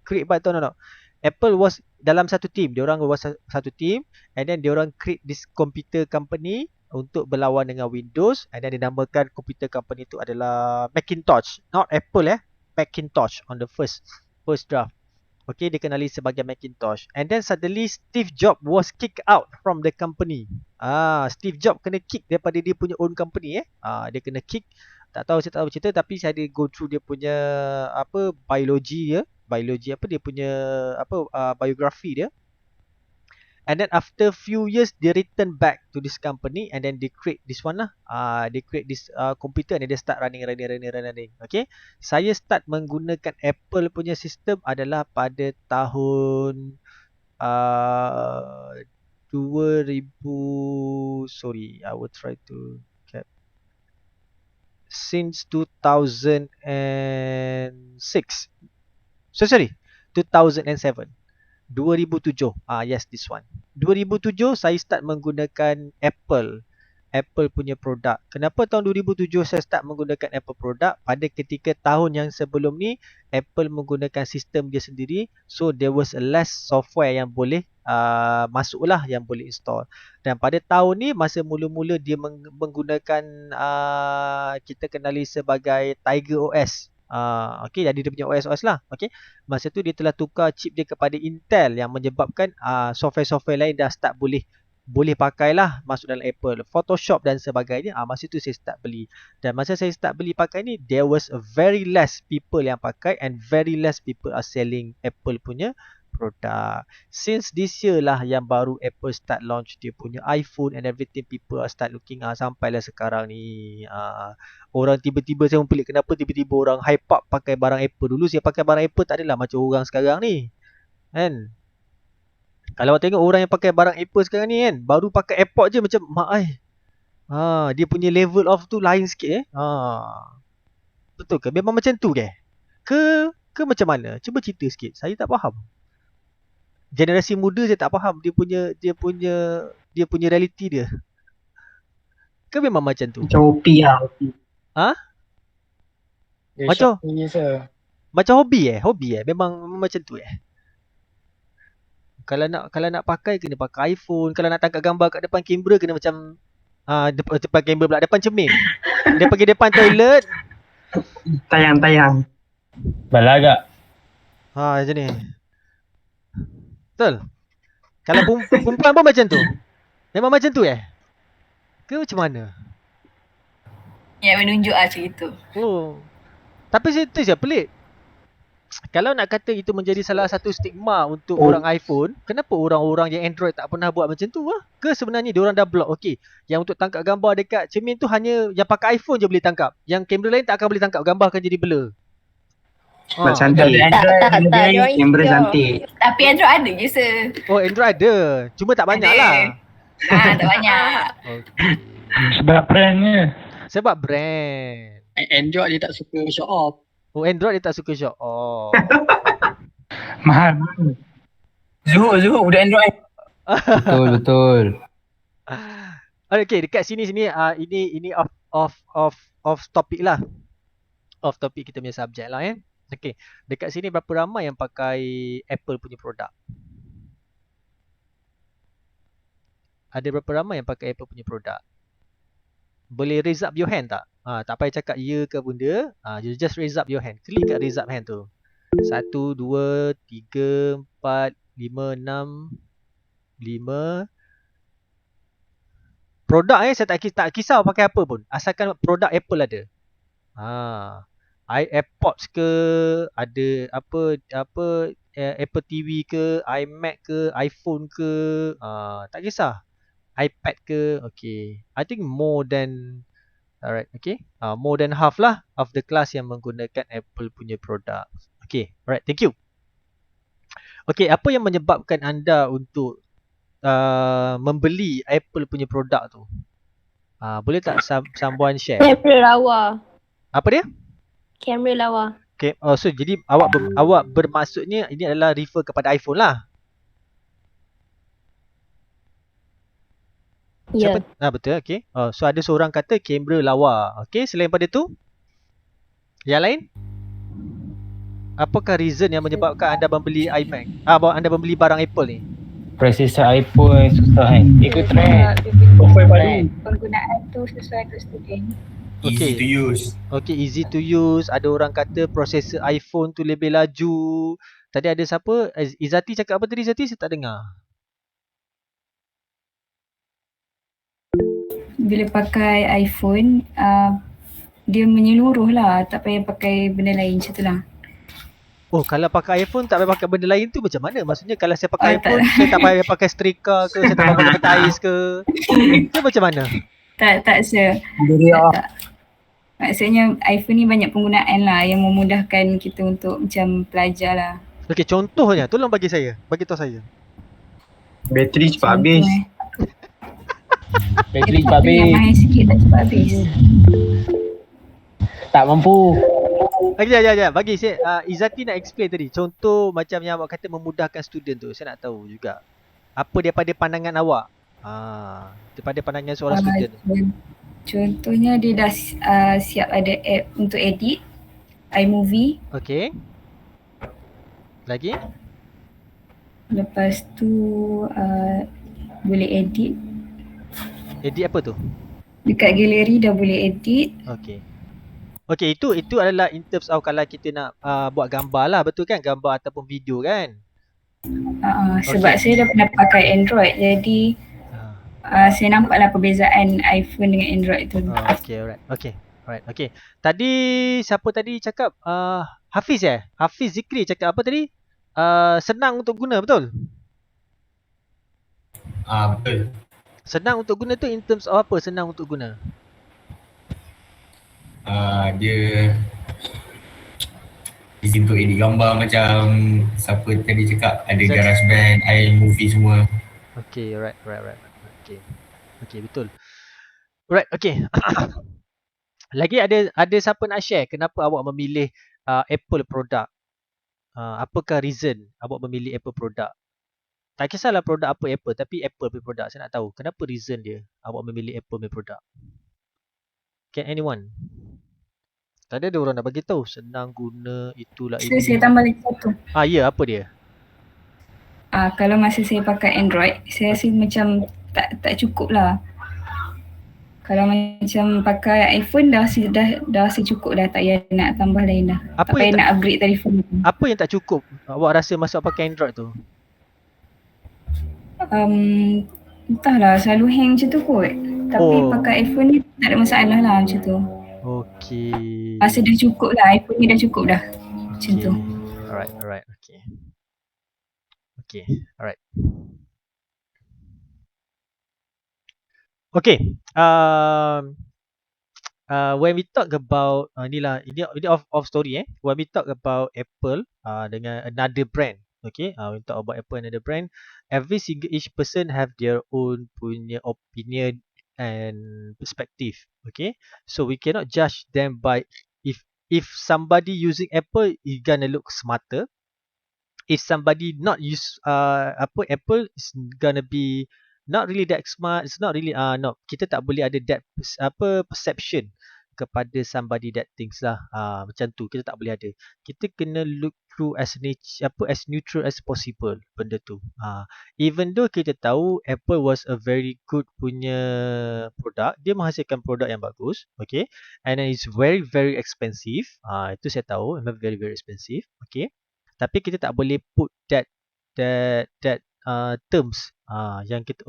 create by no. Apple was dalam satu team. Diorang was satu team, and then diorang create this computer company untuk berlawan dengan Windows, and then dinamakan computer company itu adalah Macintosh, not Apple Macintosh on the first draft. Okay, dikenali sebagai Macintosh. And then suddenly Steve Jobs was kicked out from the company. Steve Jobs kena kick daripada dia punya own company dia kena kick. Tak tahu, saya tak tahu cerita, tapi saya ada go through dia punya biology dia punya biografi dia. And then after few years they return back to this company, and then they create this one they create this computer, and then they start running. Okay. Saya start menggunakan Apple punya sistem adalah pada tahun 2000. Sorry, I will try to get since 2006. Sorry, 2007. 2007. Yes, this one. 2007 saya start menggunakan Apple punya produk. Kenapa tahun 2007 saya start menggunakan Apple produk? Pada ketika tahun yang sebelum ni Apple menggunakan sistem dia sendiri, so there was a less software yang boleh masuklah, yang boleh install. Dan pada tahun ni masa mula-mula dia menggunakan kita kenali sebagai Tiger OS. Okay, jadi dia punya OS lah. Okay. Masa tu dia telah tukar chip dia kepada Intel, yang menyebabkan software-software lain dah start boleh pakailah masuk dalam Apple, Photoshop dan sebagainya. Masa tu saya start beli. Dan masa saya start beli pakai ni, there was a very less people yang pakai, and very less people are selling Apple punya produk. Since this year lah yang baru Apple start launch dia punya iPhone and everything, people are start looking sampailah sekarang ni. Orang tiba-tiba saya pun pelik kenapa tiba-tiba orang hype up pakai barang Apple. Dulu saya pakai barang Apple tak adalah macam orang sekarang ni. Kan? Kalau awak tengok orang yang pakai barang Apple sekarang ni kan, baru pakai AirPod je macam mak ai. Dia punya level of tu lain sikit Betul ke? Memang macam tu ke? Ke macam mana? Cuba cerita sikit. Saya tak faham. Generasi muda saya tak faham dia punya realiti dia. Ke memang macam tu? Macam OP lah. Dia Macam- Shopee je, sir. Macam hobi memang macam tu Kalau nak pakai kena pakai iPhone. Kalau nak tangkap gambar kat depan kamera kena macam depan kamera pula, depan cermin. Dia pergi depan toilet. Tayang-tayang. Balagak. Macam ni. Betul. Kalau perempuan pun macam tu. Memang macam tu ke macam mana? Yang menunjuk cerita. Tapi saya pelik. Kalau nak kata itu menjadi salah satu stigma untuk orang iPhone, kenapa orang-orang yang Android tak pernah buat macam tu Ke sebenarnya diorang dah block. Okey, yang untuk tangkap gambar dekat cermin tu hanya yang pakai iPhone je boleh tangkap. Yang kamera lain tak akan boleh tangkap, gambar akan jadi blur. Sebab cantik. Tak, Kamera cantik. Tapi Android ada je, sir. Oh, Android ada. Cuma tak banyak lah. Tak banyak. Okay. Sebab brandnya. Sebab brand. Android dia tak suka show off. Oh, Android dia tak suka show off. Mahal. Zuhur budak Android. Betul. Okay, dekat sini ini off topic lah. Off topic kita punya subjek lah Okay, dekat sini berapa ramai yang pakai Apple punya produk? Ada berapa ramai yang pakai Apple punya produk? Boleh raise up your hand tak? Tak payah cakap ya ke benda. You just raise up your hand. Klik kat raise up hand tu. 1, 2, 3, 4, 5, 6, 5. Produk saya tak kisah pakai apa pun. Asalkan produk Apple ada. AirPods ke, ada apa Apple TV ke, iMac ke, iPhone ke, tak kisah. iPad ke, okay. I think more than more than half lah of the class yang menggunakan Apple punya produk. Okay, alright, thank you. Okay, apa yang menyebabkan anda untuk membeli Apple punya produk tu? Boleh tak someone share? Kamera lawa. Apa dia? Kamera lawa. Okay, so jadi awak bermaksudnya ini adalah refer kepada iPhone lah. Ya. Betul, okay. So ada seorang kata kamera lawa. Okay, selain pada tu, yang lain? Apakah reason yang menyebabkan anda membeli iMac? Anda membeli barang Apple ni? Prosesor iPhone susah kan. Ikut trend. Profil baru. Penggunaan tu sesuai untuk student. Okay. Easy to use. Okay, easy to use. Ada orang kata prosesor iPhone tu lebih laju. Tadi ada siapa? Izzati cakap apa tadi, Izzati? Saya tak dengar. Bila pakai iPhone, dia menyeluruh lah. Tak payah pakai benda lain macam tu lah. Oh, kalau pakai iPhone tak payah pakai benda lain tu macam mana? Maksudnya kalau saya pakai tak. iPhone, saya tak payah pakai strika ke, saya tak payah pakai petais ke. Itu macam mana? Tak sir. Tak. Maksudnya iPhone ni banyak penggunaan lah yang memudahkan kita untuk macam pelajar lah. Okay, contohnya, tolong bagi tahu saya. Bateri cepat habis. Bateri Yang habis. mahal sikit tak cepat habis. Tak mampu. Okay, ya. Bagi saya, Izzati nak explain tadi. Contoh macam yang awak kata memudahkan student tu. Saya nak tahu juga. Apa daripada pandangan awak? Daripada pandangan seorang student. Contohnya dia dah siap ada app untuk edit iMovie. Okay. Lagi? Lepas tu boleh edit. Edit apa tu? Dekat galeri dah boleh edit. Okay, itu adalah in terms of kalau kita nak buat gambar lah, betul kan? Gambar ataupun video kan? Sebab saya dah pernah pakai Android, jadi saya nampaklah perbezaan iPhone dengan Android tu. Okay. Tadi siapa tadi cakap? Hafiz Hafiz Zikri cakap apa tadi? senang untuk guna, betul? Betul. Senang untuk guna tu in terms of apa senang untuk guna? Dia easy untuk edit gambar macam siapa tadi cakap ada Exactly. GarageBand, iMovie semua. Okay, right. Okay, betul. Right, okay. Lagi ada siapa nak share kenapa awak memilih Apple produk? Apakah reason awak memilih Apple produk? Tak kisahlah produk apa Apple, tapi Apple punya produk. Saya nak tahu kenapa reason dia awak memilih Apple punya produk. Can anyone? Tadi ada orang dah bagi tahu senang guna, itulah Saya ini. tambah lagi satu. Ya, apa dia? Kalau masa saya pakai Android, saya rasa macam tak cukup lah. Kalau macam pakai iPhone dah cukup dah, tak payah nak tambah lain dah. Apa tak payah yang nak upgrade telefon. Apa yang tak cukup awak rasa masa awak pakai Android tu? Entahlah, selalu hang macam tu kot. Tapi pakai iPhone ni tak ada masalah lah macam tu. Okay. Rasa dah cukup lah, iPhone ni dah cukup dah. Macam tu. Alright, okay. Okay, alright. Okay, when we talk about ini off story when we talk about Apple dengan another brand, okay, we talk about Apple another brand, each person have their own punya opinion and perspective, okay, so we cannot judge them by if somebody using Apple is gonna look smarter, if somebody not use Apple is gonna be not really that smart, it's not really no, kita tak boleh ada that perception kepada somebody that thinks lah, macam tu kita tak boleh ada. Kita kena look through as neutral as possible benda tu. Even though kita tahu Apple was a very good punya produk, dia menghasilkan produk yang bagus, okay, and then it's very very expensive. Itu saya tahu memang very very expensive, okay. Tapi kita tak boleh put that terms yang kita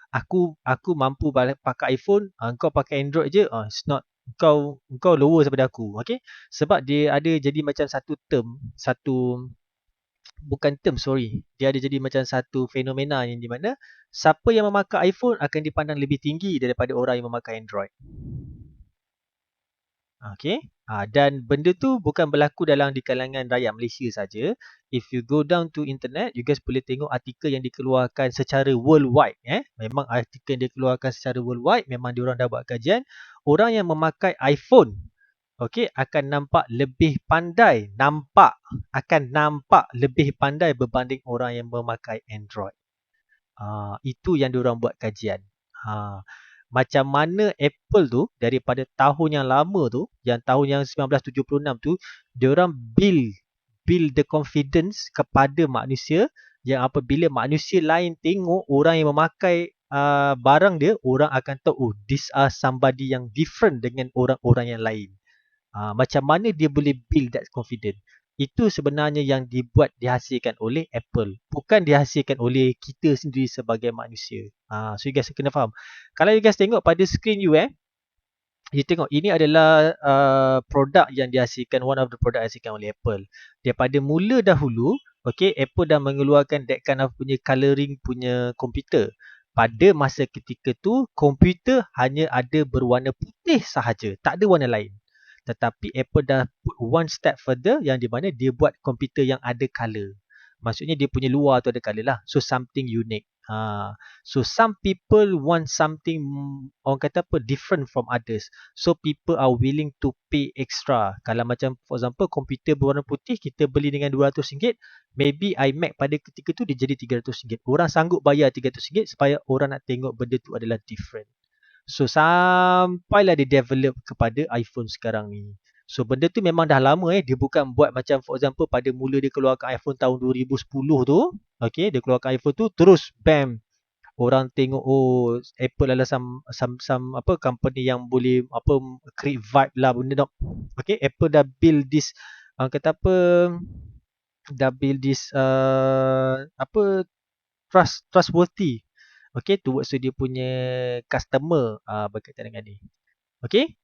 aku mampu pakai iPhone, kau pakai Android je, it's not, kau lower daripada aku, okay? Sebab dia ada jadi macam dia ada jadi macam satu fenomena yang di mana siapa yang memakai iPhone akan dipandang lebih tinggi daripada orang yang memakai Android. Okay, dan benda tu bukan berlaku di kalangan rakyat Malaysia saja. If you go down to internet, you guys boleh tengok artikel yang dikeluarkan secara worldwide. Memang artikel yang dikeluarkan secara worldwide, memang diorang dah buat kajian. Orang yang memakai iPhone, okay, akan nampak lebih pandai. Akan nampak lebih pandai berbanding orang yang memakai Android. Itu yang diorang buat kajian. Macam mana Apple tu daripada tahun yang lama tu, yang tahun yang 1976 tu, diorang build the confidence kepada manusia, yang apabila manusia lain tengok orang yang memakai barang dia, orang akan tahu, these are somebody yang different dengan orang-orang yang lain. Macam mana dia boleh build that confidence? Itu sebenarnya yang dihasilkan oleh Apple, bukan dihasilkan oleh kita sendiri sebagai manusia. So you guys kena faham. Kalau you guys tengok pada screen you you tengok ini adalah produk yang dihasilkan, one of the product dihasilkan oleh Apple. Daripada mula dahulu, okay, Apple dah mengeluarkan that kind of punya colouring punya komputer. Pada masa ketika tu, komputer hanya ada berwarna putih sahaja, tak ada warna lain. Tetapi Apple dah put one step further, yang di mana dia buat komputer yang ada colour. Maksudnya dia punya luar tu ada colour lah. So something unique. So some people want something, orang kata apa, different from others. So people are willing to pay extra. Kalau macam for example komputer berwarna putih kita beli dengan RM200, maybe iMac pada ketika tu dia jadi RM300. Orang sanggup bayar RM300 supaya orang nak tengok benda tu adalah different. So sampailah dia develop kepada iPhone sekarang ni. So benda tu memang dah lama dia bukan buat macam for example pada mula dia keluarkan iPhone tahun 2010 tu, okay, dia keluarkan iPhone tu terus bam, orang tengok Apple adalah some company yang boleh create vibe lah benda tu. Okay, Apple dah build this trustworthy, okay, towards dia punya customer berkaitan dengan ni. Okay,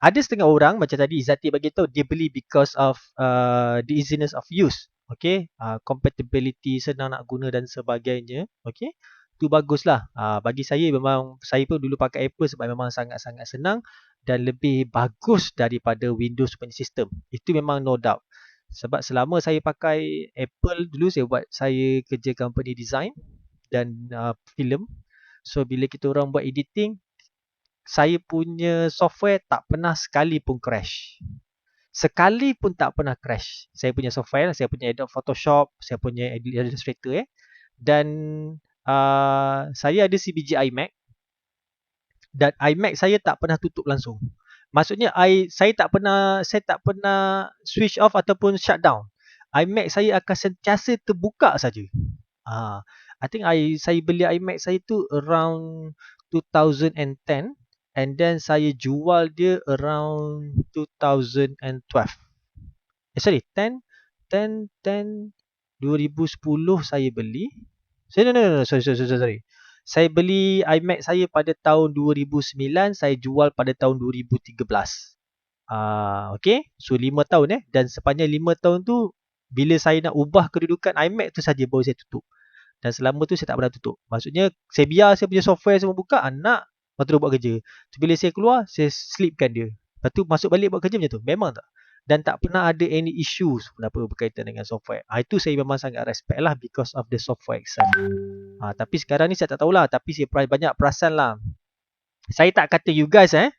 ada setengah orang macam tadi Izzati bagi tahu dia beli because of the easiness of use. Okay, compatibility, senang nak guna dan sebagainya. Okay, tu baguslah. Bagi saya memang, saya pun dulu pakai Apple sebab memang sangat-sangat senang dan lebih bagus daripada Windows punya sistem. Itu memang no doubt. Sebab selama saya pakai Apple dulu, saya kerja company design dan filem. So bila kita orang buat editing, saya punya software tak pernah sekali pun crash. Sekali pun tak pernah crash. Saya punya software, saya punya Adobe Photoshop, saya punya Illustrator dan saya ada CBG iMac dan iMac saya tak pernah tutup langsung. Maksudnya saya tak pernah switch off ataupun shut down. iMac saya akan sentiasa terbuka saja. I think saya beli iMac saya tu around 2010 and then saya jual dia around 2012. Sorry, 2010 saya beli. No, sorry. Saya beli iMac saya pada tahun 2009, saya jual pada tahun 2013. Okay, so 5 tahun dan sepanjang 5 tahun tu bila saya nak ubah kedudukan iMac tu saja baru saya tutup. Dan selama tu saya tak pernah tutup. Maksudnya saya biar saya punya software semua buka, nak lepas tu buat kerja. So, bila saya keluar, saya sleepkan dia. Lepas tu masuk balik buat kerja macam tu. Memang tak. Dan tak pernah ada any issues apa berkaitan dengan software. Itu saya memang sangat respect lah because of the software itself. Tapi sekarang ni saya tak tahulah. Tapi saya banyak perasan lah. Saya tak kata you guys saya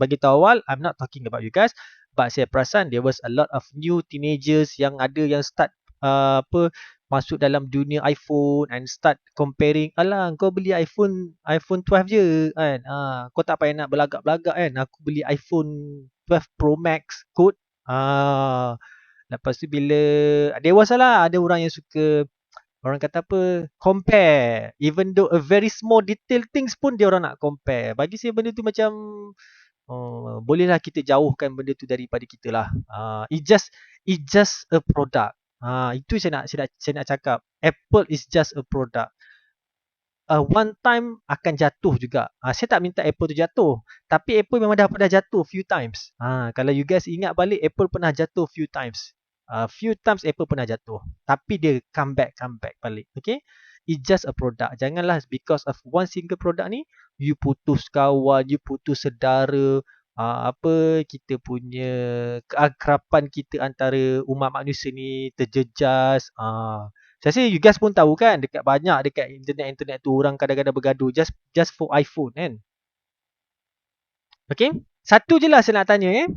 bagi tahu awal, I'm not talking about you guys. But saya perasan there was a lot of new teenagers yang ada yang start masuk dalam dunia iPhone and start comparing, alah kau beli iPhone 12 je kan, kau tak payah nak belagak-belagak kan, aku beli iPhone 12 Pro Max kot. Lepas tu bila dewasa lah, ada orang yang suka, orang kata apa, compare, even though a very small detail things pun dia orang nak compare. Bagi saya benda tu macam bolehlah kita jauhkan benda tu daripada kita lah. It just a product. Itu saya nak cakap. Apple is just a product. One time akan jatuh juga. Saya tak minta Apple tu jatuh, tapi Apple memang dah pernah jatuh few times. Kalau you guys ingat balik, Apple pernah jatuh few times. Few times Apple pernah jatuh, tapi dia come back balik. Okay, it's just a product. Janganlah because of one single product ni you putus kawan, you putus saudara, kita punya keakraban kita antara umat manusia ni terjejas. Saya rasa you guys pun tahu kan, dekat internet tu orang kadang-kadang bergaduh just for iPhone kan. Okay, satu je lah saya nak tanya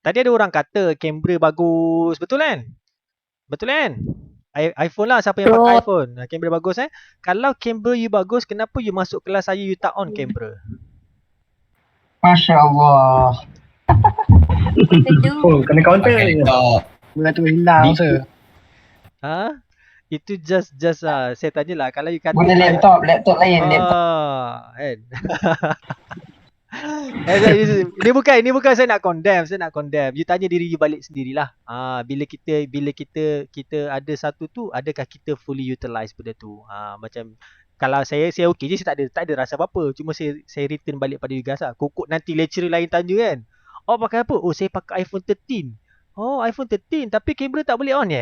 Tadi ada orang kata kamera bagus, betul kan? iPhone lah, siapa yang pakai iPhone, kamera bagus Kalau kamera you bagus, kenapa you masuk kelas saya you tak on kamera? Masya Allah. Kena counter. Pakai laptop. Benda tu hilang tu. Itu just saya tanyalah, kalau you kata Guna laptop lain. kan. Ini bukan saya nak condemn, You tanya diri you balik sendirilah. Bila kita ada satu tu, adakah kita fully utilize benda tu? Macam kalau saya okey je, saya tak ada rasa apa-apa. Cuma saya return balik pada you guys lah. Kukuk nanti lecturer lain tanya kan, pakai apa? Saya pakai iPhone 13. iPhone 13 tapi kamera tak boleh on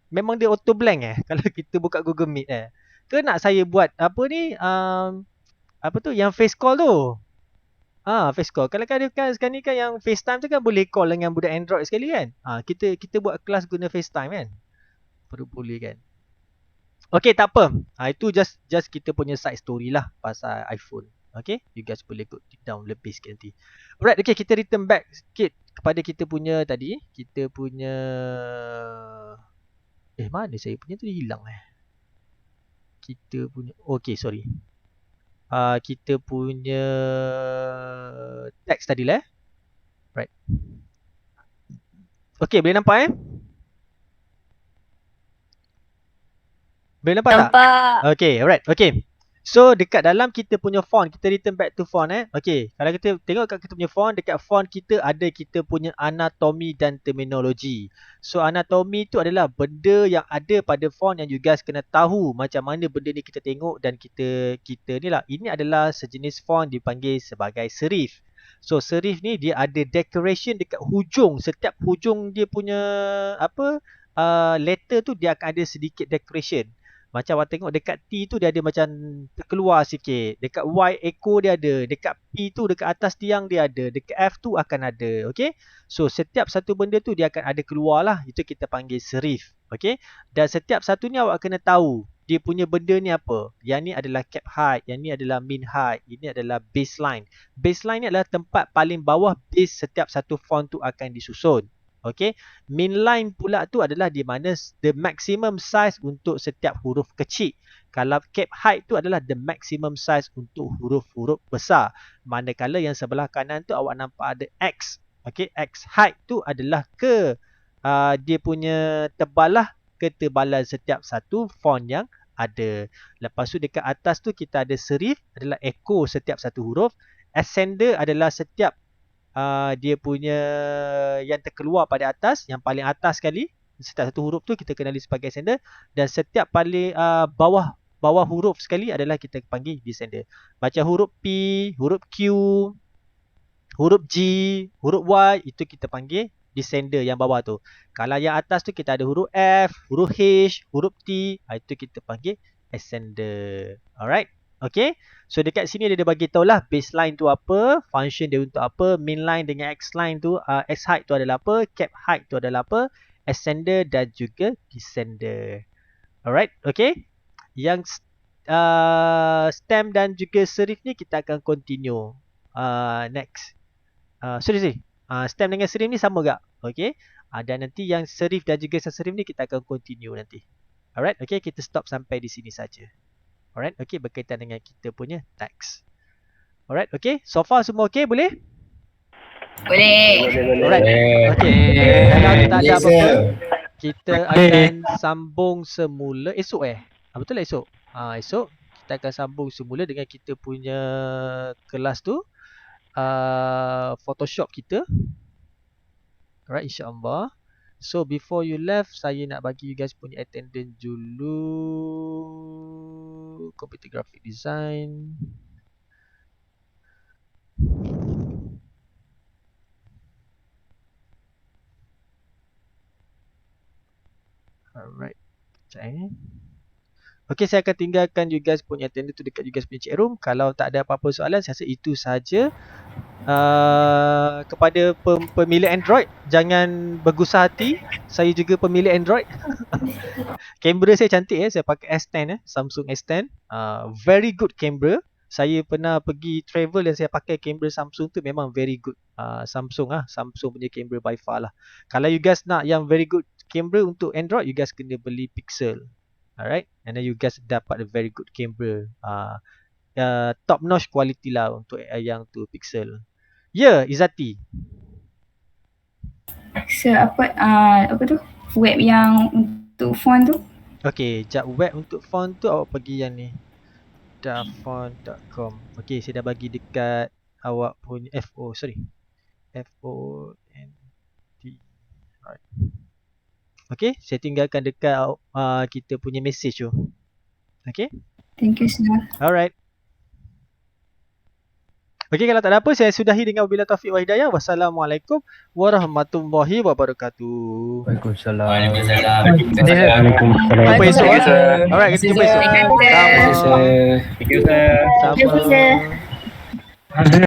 memang dia auto blank kalau kita buka Google Meet ke nak saya buat apa ni, apa tu yang face call tu. Face call. Kalau kan sekarang ni kan yang FaceTime tu kan boleh call dengan budak Android sekali kan. Kita buat kelas guna FaceTime kan. Perlu boleh kan. Okay, tak apa. Itu just kita punya side story lah pasal iPhone. Okay, you guys boleh go down lebih sikit nanti. Alright, okay, kita return back sikit kepada kita punya tadi. Kita punya mana saya punya tu hilang Kita punya, okay, sorry. Kita punya teks tadi lah right. Okay, boleh nampak Boleh nampak tak? Okay, alright, okay. So, dekat dalam kita punya font, kita return back to font Okay, kalau kita tengok kat kita punya font, dekat font kita ada kita punya anatomi dan terminologi. So, anatomi tu adalah benda yang ada pada font yang you guys kena tahu macam mana benda ni kita tengok dan kita ni lah. Ini adalah sejenis font dipanggil sebagai serif. So, serif ni dia ada decoration dekat hujung. Setiap hujung dia punya letter tu dia akan ada sedikit decoration. Macam awak tengok dekat T tu dia ada macam terkeluar sikit. Dekat Y echo dia ada. Dekat P tu dekat atas tiang dia ada. Dekat F tu akan ada. Okay. So setiap satu benda tu dia akan ada keluar lah. Itu kita panggil serif. Okay. Dan setiap satu ni awak kena tahu dia punya benda ni apa. Yang ni adalah cap height. Yang ni adalah min height. Ini adalah baseline. Baseline ni adalah tempat paling bawah base setiap satu font tu akan disusun. Okay, minline pula tu adalah di mana the maximum size untuk setiap huruf kecil. Kalau cap height tu adalah the maximum size untuk huruf-huruf besar. Manakala yang sebelah kanan tu awak nampak ada X. Okay, X height tu adalah dia punya ketebalan setiap satu font yang ada. Lepas tu dekat atas tu kita ada serif adalah echo setiap satu huruf. Ascender adalah setiap dia punya yang terkeluar pada atas, yang paling atas sekali. Setiap satu huruf tu kita kenali sebagai ascender. Dan setiap paling bawah huruf sekali adalah kita panggil descender. Macam huruf P, huruf Q, huruf G, huruf Y, itu kita panggil descender yang bawah tu. Kalau yang atas tu kita ada huruf F, huruf H, huruf T, itu kita panggil ascender. Alright. Okay. So dekat sini dia bagi tahu lah baseline tu apa, function dia untuk apa, minline dengan xline tu, x height tu adalah apa, cap height tu adalah apa, ascender dan juga descender. Alright, okay. Yang stem dan juga serif ni kita akan continue next. Sorry. Stem dengan serif ni sama gak? Okay. Dan nanti yang serif dan juga serif ni kita akan continue nanti. Alright, okay. Kita stop sampai di sini saja. Alright, okay, berkaitan dengan kita punya teks. Alright, okay. So far semua okay, boleh? Boleh. Alright, okay. Kalau tak ada apa-apa, kita akan sambung semula esok betul lah esok? Esok kita akan sambung semula dengan kita punya kelas tu. Photoshop kita. Alright, insyaAllah. So before you left, saya nak bagi you guys punya attendance dulu. Computer graphic design. Alright. Sekejap Okay, saya akan tinggalkan you guys punya attendance tu dekat you guys punya chat room. Kalau tak ada apa-apa soalan, saya rasa itu saja. Kepada pemilik Android, jangan bergusar hati. Saya juga pemilik Android. Kamera saya cantik saya pakai S10 Samsung S10. Very good kamera. Saya pernah pergi travel dan saya pakai kamera Samsung tu memang very good. Samsung punya kamera by far lah. Kalau you guys nak yang very good kamera untuk Android, you guys kena beli Pixel. Alright, and then you guys dapat a very good camera. Top notch quality lah untuk yang tu Pixel. Izzati. So apa tu? Web yang untuk font tu? Okay, jap web untuk font tu awak pergi yang ni. dafont.com. Okay, saya dah bagi dekat awak punya FONT. Alright. Okay, saya tinggalkan dekat kita punya message tu. Okay. Thank you, sir. Alright. Okay, kalau tak ada apa, saya sudahi dengan wabillahi taufiq wa hidayah. Wassalamualaikum warahmatullahi wabarakatuh. Waalaikumsalam. Waalaikumsalam. Jumpa esok. Alright, kita jumpa esok. Terima kasih. Sama. Terima kasih. Sama.